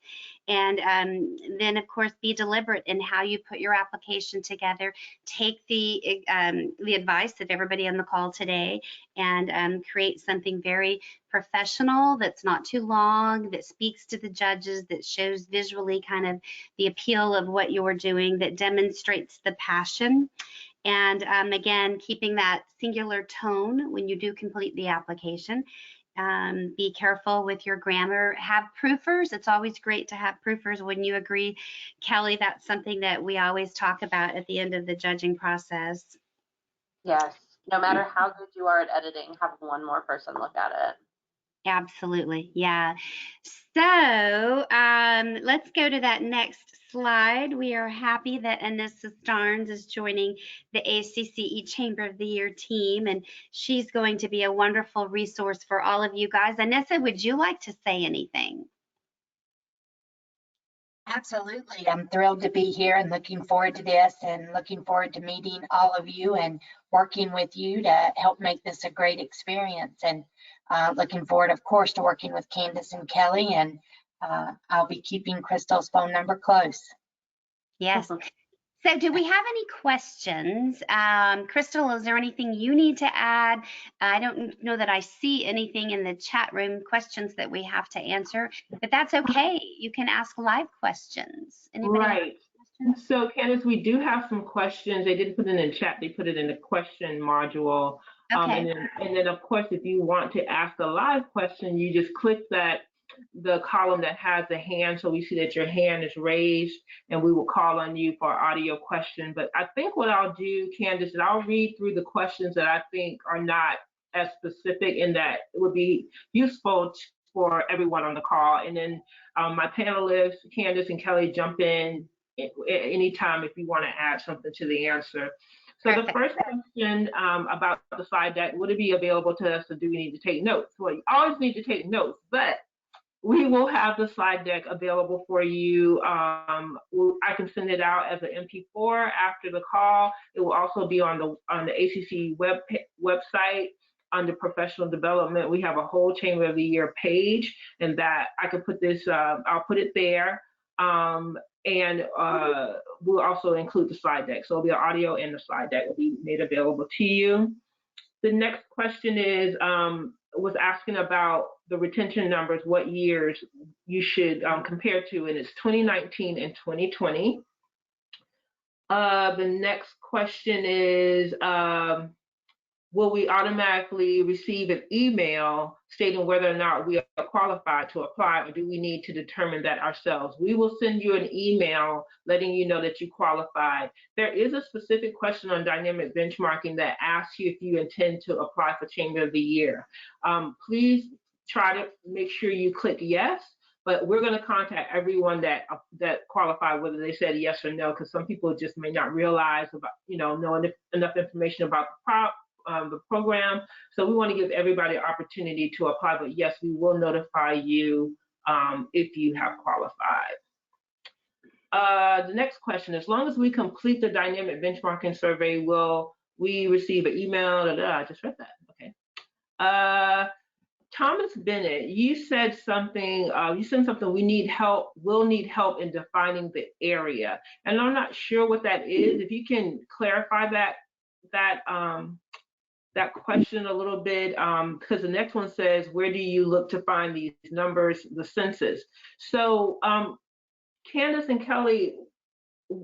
And then, of course, be deliberate in how you put your application together. Take the advice of everybody on the call today and create something very professional that's not too long, that speaks to the judges, that shows visually kind of the appeal of what you're doing, that demonstrates the passion. And again, keeping that singular tone when you do complete the application. Be careful with your grammar. Have proofers. It's always great to have proofers. Wouldn't you agree, Kelly? That's something that we always talk about at the end of the judging process. Yes. No matter how good you are at editing, have one more person look at it. Absolutely. Yeah. So let's go to that next slide, we are happy that Anissa Starnes is joining the ACCE Chamber of the Year team, and she's going to be a wonderful resource for all of you guys. Anissa, would you like to say anything? Absolutely. I'm thrilled to be here and looking forward to this and looking forward to meeting all of you and working with you to help make this a great experience. And looking forward, of course, to working with Candace and Kelly, and I'll be keeping Crystal's phone number close. Yes. So do we have any questions? Crystal, is there anything you need to add? I don't know that I see anything in the chat room, questions that we have to answer, but that's okay. You can ask live questions. Anybody right. So Candace, we do have some questions. They didn't put it in the chat. They put it in the question module. Okay. And then of course, if you want to ask a live question, you just click the column that has the hand, so we see that your hand is raised, and we will call on you for audio question. But I think what I'll do, Candace, is I'll read through the questions that I think are not as specific and that it would be useful for everyone on the call. And then my panelists, Candace and Kelly, jump in at any time if you want to add something to the answer. So the first question about the slide deck, would it be available to us, or do we need to take notes? Well, you always need to take notes, but we will have the slide deck available for you. I can send it out as an MP4 after the call. It will also be on the ACC website under professional development. We have a whole Chamber of the Year page, and that I can put this. I'll put it there, and we'll also include the slide deck. So it'll be an audio, and the slide deck will be made available to you. The next question is was asking about the retention numbers, what years you should compare to, and it's 2019 and 2020. The next question is, will we automatically receive an email stating whether or not we are qualified to apply, or do we need to determine that ourselves? We will send you an email letting you know that you qualified. There is a specific question on dynamic benchmarking that asks you if you intend to apply for Chamber of the Year. Please try to make sure you click yes, but we're going to contact everyone that qualified, whether they said yes or no, because some people just may not realize about, know enough information about the program. So we want to give everybody an opportunity to apply, but yes, we will notify you if you have qualified. The next question, as long as we complete the dynamic benchmarking survey, will we receive an email? I just read that, okay. Thomas Bennett, you said something, we need help, we'll need help in defining the area. And I'm not sure what that is. If you can clarify that question a little bit, because the next one says, where do you look to find these numbers, the census? So Candace and Kelly,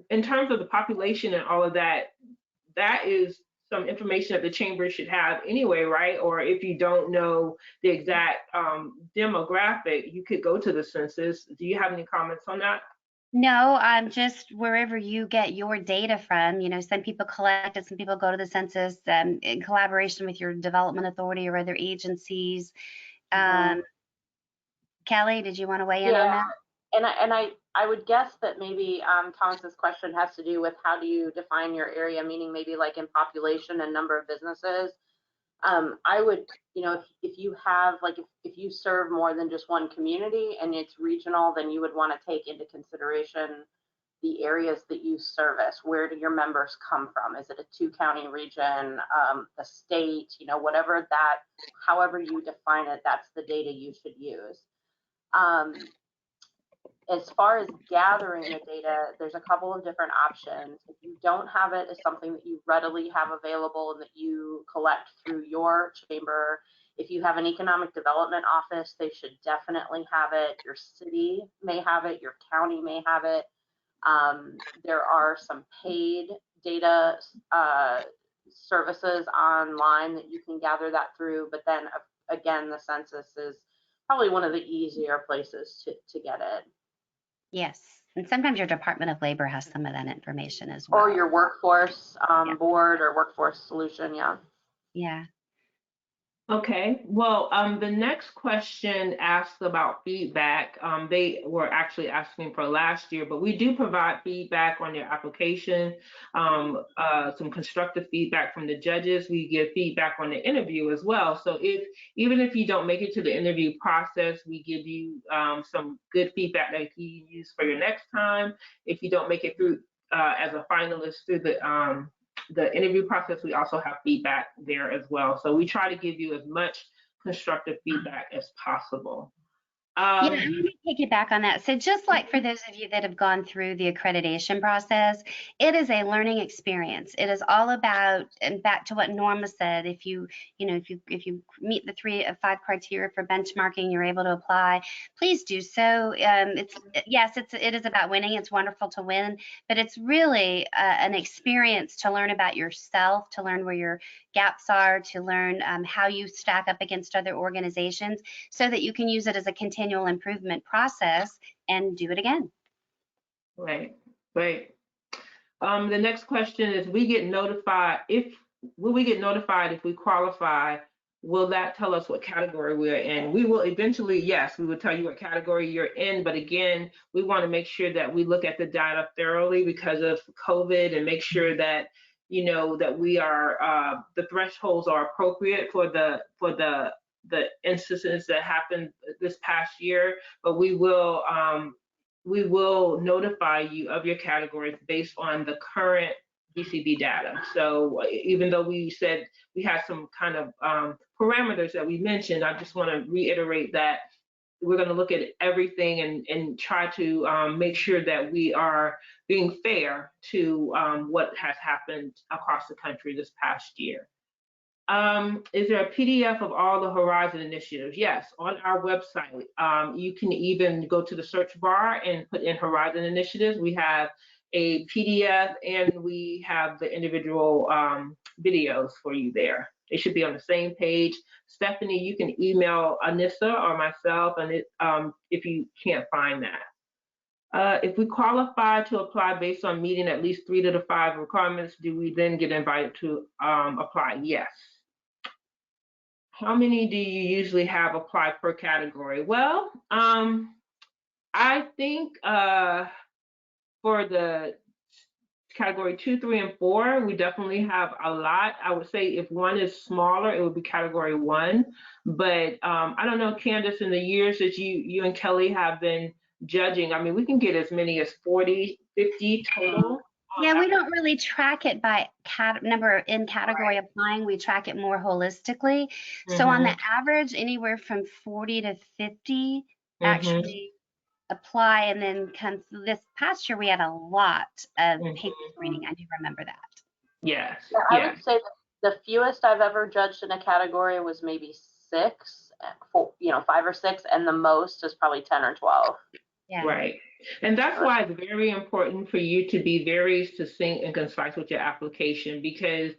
in terms of the population and all of that, that is some information that the chamber should have anyway, right? Or if you don't know the exact demographic, you could go to the census. Do you have any comments on that? No, just wherever you get your data from. Some people collect it, some people go to the census in collaboration with your development authority or other agencies. Kelly, did you want to weigh in on that? And I would guess that maybe Thomas's question has to do with how do you define your area, meaning maybe like in population and number of businesses. I would, if you have, like, if you serve more than just one community and it's regional, then you would want to take into consideration the areas that you service. Where do your members come from? Is it a 2-county region, the state, whatever that, however you define it, that's the data you should use. As far as gathering the data, there's a couple of different options. If you don't have it, it's something that you readily have available and that you collect through your chamber. If you have an economic development office, they should definitely have it. Your city may have it, your county may have it. There are some paid data services online that you can gather that through, but then again, the census is probably one of the easier places to get it. Yes, and sometimes your Department of Labor has some of that information as well. Or your workforce board or workforce solution, yeah. Yeah. Okay, well, the next question asks about feedback. They were actually asking for last year, but we do provide feedback on your application, some constructive feedback from the judges. We give feedback on the interview as well. So even if you don't make it to the interview process, we give you some good feedback that you can use for your next time. If you don't make it through as a finalist through the interview process, we also have feedback there as well. So we try to give you as much constructive feedback as possible. Yeah, I want to take you back on that. So just like for those of you that have gone through the accreditation process, it is a learning experience. It is all about, and back to what Norma said, if you meet the 3 of 5 criteria for benchmarking, you're able to apply, please do so. It is about winning. It's wonderful to win, but it's really an experience to learn about yourself, to learn where your gaps are, to learn how you stack up against other organizations, so that you can use it as a continual improvement process and do it again. Right. The next question is, will we get notified if we qualify? Will that tell us what category we're in? We will eventually, yes, we will tell you what category you're in, but again, we want to make sure that we look at the data thoroughly because of COVID and make sure that that we are the thresholds are appropriate for the instances that happened this past year, but we will notify you of your categories based on the current BCB data. So even though we said we had some kind of parameters that we mentioned, I just want to reiterate that we're going to look at everything and try to make sure that we are being fair to what has happened across the country this past year. Is there a PDF of all the Horizon initiatives? Yes, on our website. You can even go to the search bar and put in Horizon initiatives. We have a PDF and we have the individual videos for you there. They should be on the same page. Stephanie, you can email Anissa or myself and if you can't find that. If we qualify to apply based on meeting at least 3 to the 5 requirements, do we then get invited to apply? Yes. How many do you usually have apply per category? Well, I think for the category 2, 3, and 4, we definitely have a lot. I would say if one is smaller, it would be category 1. But I don't know, Candace, in the years that you and Kelly have been judging, I mean, we can get as many as 40, 50 total. Yeah, we don't really track it by number in category applying. We track it more holistically. So on the average, anywhere from 40 to 50 actually apply, and then this past year we had a lot of paper screening. I do remember that. Yes. I would say the fewest I've ever judged in a category was maybe 6, 5 or 6, and the most is probably 10 or 12. Yeah. Right. And that's why it's very important for you to be very succinct and concise with your application, because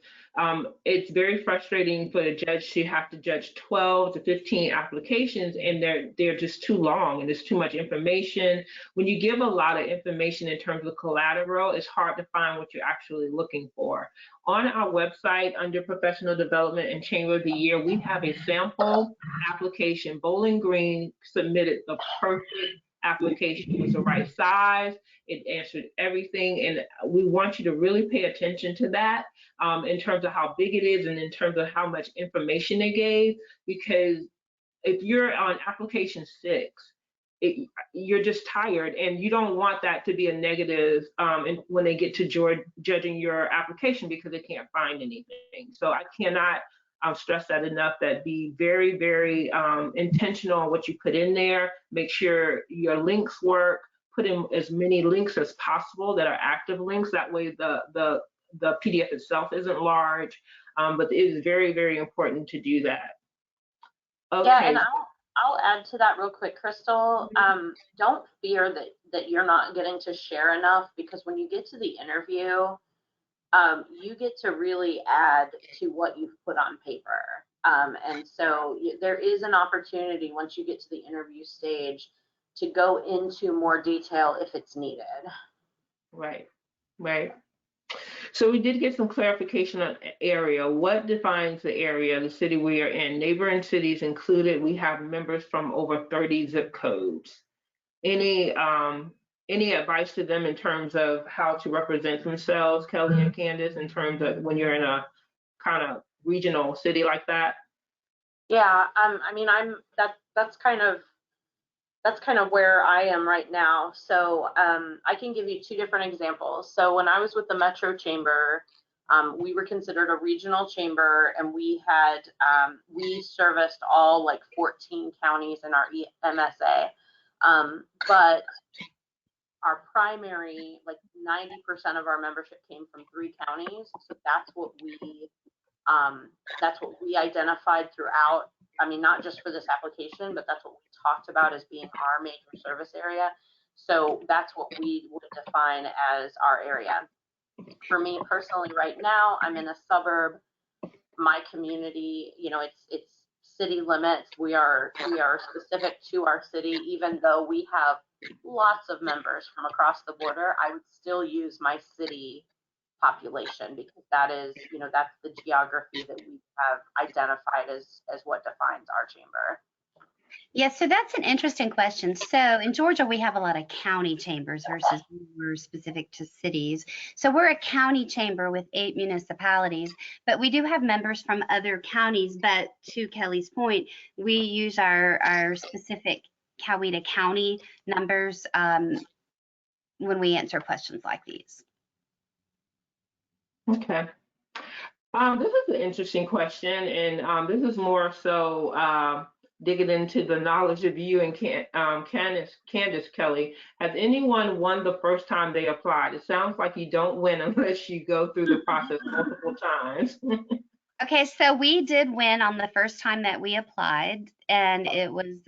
it's very frustrating for a judge to have to judge 12 to 15 applications and they're just too long and there's too much information. When you give a lot of information in terms of collateral, it's hard to find what you're actually looking for. On our website, under Professional Development and Chamber of the Year, we have a sample application. Bowling Green submitted the perfect application. It was the right size. It answered everything. And we want you to really pay attention to that in terms of how big it is and in terms of how much information they gave. Because if you're on application 6, you're just tired and you don't want that to be a negative when they get to judging your application because they can't find anything. So I cannot stress that enough, that be very, very intentional on what you put in there. Make sure your links work. Put in as many links as possible that are active links. That way the PDF itself isn't large, but it is very, very important to do that. Okay. Yeah, and I'll add to that real quick, Crystal. Don't fear that you're not getting to share enough, because when you get to the interview, you get to really add to what you've put on paper. And so there is an opportunity once you get to the interview stage to go into more detail if it's needed. Right, right. So we did get some clarification on area. What defines the area, the city we are in? Neighboring cities included, we have members from over 30 zip codes. Any advice to them in terms of how to represent themselves, Kelly and Candace, in terms of when you're in a kind of regional city like that? Yeah, I mean, that's kind of where I am right now. So I can give you two different examples. So when I was with the Metro Chamber, we were considered a regional chamber, and we serviced all like 14 counties in our MSA. But our primary, like 90% of our membership came from 3 counties. So that's what we identified throughout. I mean, not just for this application, but that's what we talked about as being our major service area. So that's what we would define as our area. For me personally, right now, I'm in a suburb. My community, you know, it's city limits. We are specific to our city, even though we have lots of members from across the border. I would still use my city population because that is, you know, that's the geography that we have identified as what defines our chamber. Yeah, so that's an interesting question. So in Georgia, we have a lot of county chambers versus we're specific to cities. So we're a county chamber with 8 municipalities, but we do have members from other counties. But to Kelly's point, we use our specific Coweta County numbers when we answer questions like these. Okay. This is an interesting question, and this is more so digging into the knowledge of you and Candace Kelly. Has anyone won the first time they applied? It sounds like you don't win unless you go through the process multiple times. Okay, so we did win on the first time that we applied, and it was,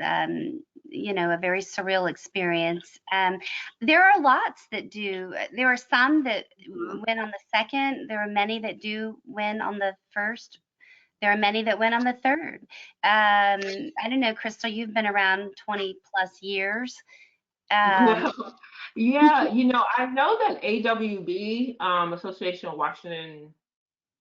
you know, a very surreal experience. There are lots that do. There are some that win on the second. There are many that do win on the first. There are many that win on the third. I don't know, Crystal, you've been around 20 plus years. Yeah, you know, I know that AWB, Association of Washington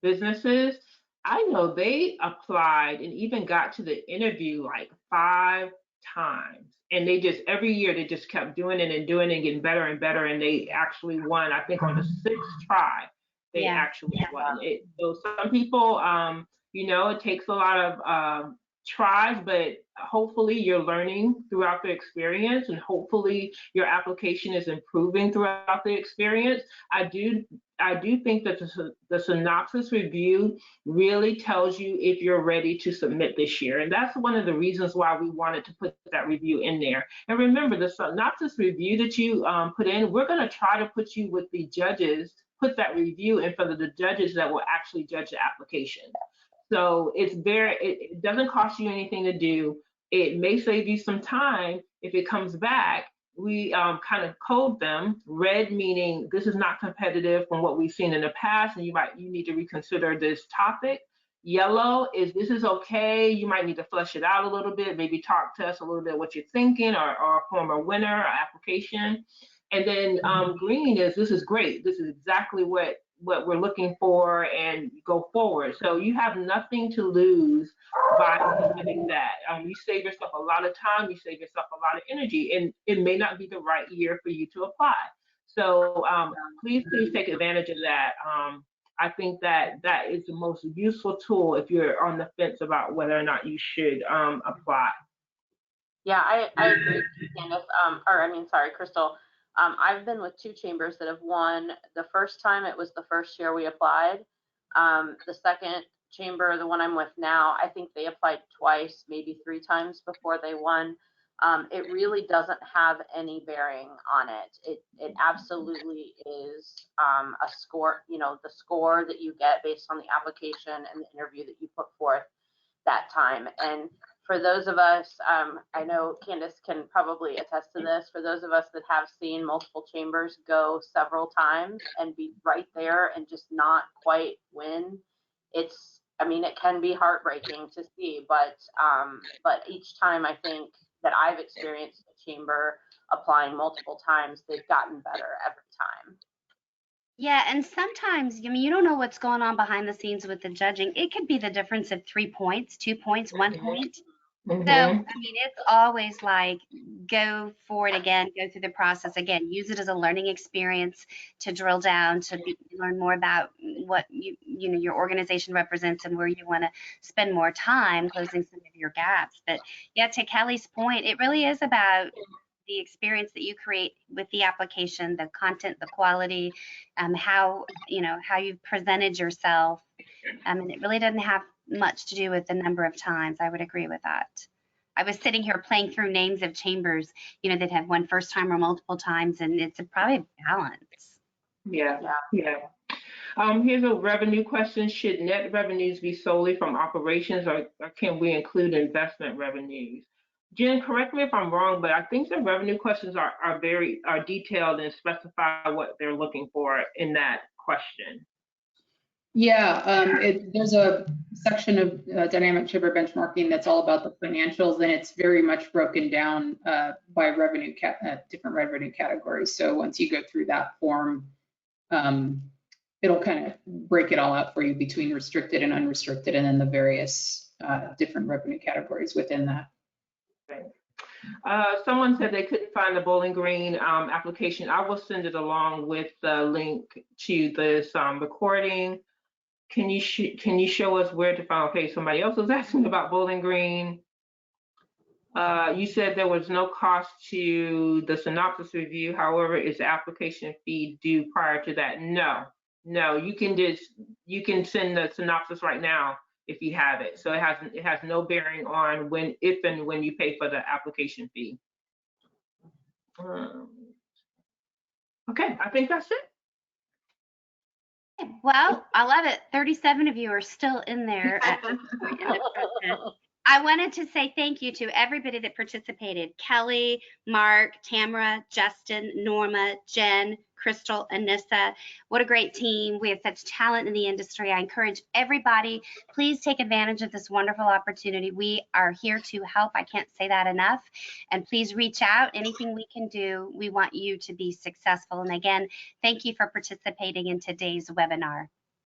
Businesses, I know they applied and even got to the interview like 5 times. And they just, every year, they just kept doing it and doing it and getting better and better. And they actually won, I think on the 6th try, they actually won it. So some people, you know, it takes a lot of tries, but hopefully you're learning throughout the experience, and hopefully your application is improving throughout the experience. I do think that the synopsis review really tells you if you're ready to submit this year. And that's one of the reasons why we wanted to put that review in there. And remember, the synopsis review that you put in, we're going to try to put you with the judges, put that review in front of the judges that will actually judge the application. So it doesn't cost you anything to do. It may save you some time if it comes back. We kind of code them. Red meaning this is not competitive from what we've seen in the past, and you need to reconsider this topic. Yellow is this is okay. You might need to flesh it out a little bit, maybe talk to us a little bit what you're thinking, or form a winner or application. And then green is this is great. This is exactly what we're looking for, and go forward. So you have nothing to lose by submitting that. You save yourself a lot of time, you save yourself a lot of energy, and it may not be the right year for you to apply. So please take advantage of that. I think that is the most useful tool if you're on the fence about whether or not you should apply. Yeah, I agree, Candace. Crystal. I've been with 2 chambers that have won. The first time, it was the first year we applied. The second chamber, the one I'm with now, I think they applied twice, maybe 3 times before they won. It really doesn't have any bearing on it. It absolutely is a score, you know, the score that you get based on the application and the interview that you put forth that time. And for those of us, I know Candace can probably attest to this, for those of us that have seen multiple chambers go several times and be right there and just not quite win, it can be heartbreaking to see, but each time I think that I've experienced a chamber applying multiple times, they've gotten better every time. Yeah, and sometimes, I mean, you don't know what's going on behind the scenes with the judging. It could be the difference of 3 points, 2 points, 1 point. So, I mean, it's always like go for it again, go through the process again, use it as a learning experience to drill down, to learn more about what you know, your organization represents and where you want to spend more time closing some of your gaps. But yeah, to Kelly's point, it really is about the experience that you create with the application, the content, the quality, how, you know, how you've presented yourself. And it really doesn't have much to do with the number of times. I would agree with that. I was sitting here playing through names of chambers, you know, that have won first time or multiple times, and it's probably a balance. Yeah. Here's a revenue question. Should net revenues be solely from operations, or can we include investment revenues? Jen, correct me if I'm wrong, but I think the revenue questions are very detailed and specify what they're looking for in that question. Yeah, there's a section of dynamic chamber benchmarking that's all about the financials, and it's very much broken down by revenue different revenue categories. So once you go through that form, it'll kind of break it all out for you between restricted and unrestricted, and then the various different revenue categories within that. Okay. Someone said they couldn't find the Bowling Green application. I will send it along with the link to this recording. Can you show us where to find? Okay, somebody else was asking about Bowling Green. You said there was no cost to the synopsis review. However, is the application fee due prior to that? No, you can send the synopsis right now if you have it. So it has no bearing on if and when you pay for the application fee. Okay, I think that's it. Well, I love it. 37 of you are still in there at this point in the process. I wanted to say thank you to everybody that participated. Kelly, Mark, Tamara, Justin, Norma, Jen, Crystal, Anissa. What a great team. We have such talent in the industry. I encourage everybody, please take advantage of this wonderful opportunity. We are here to help. I can't say that enough. And please reach out. Anything we can do, we want you to be successful. And again, thank you for participating in today's webinar.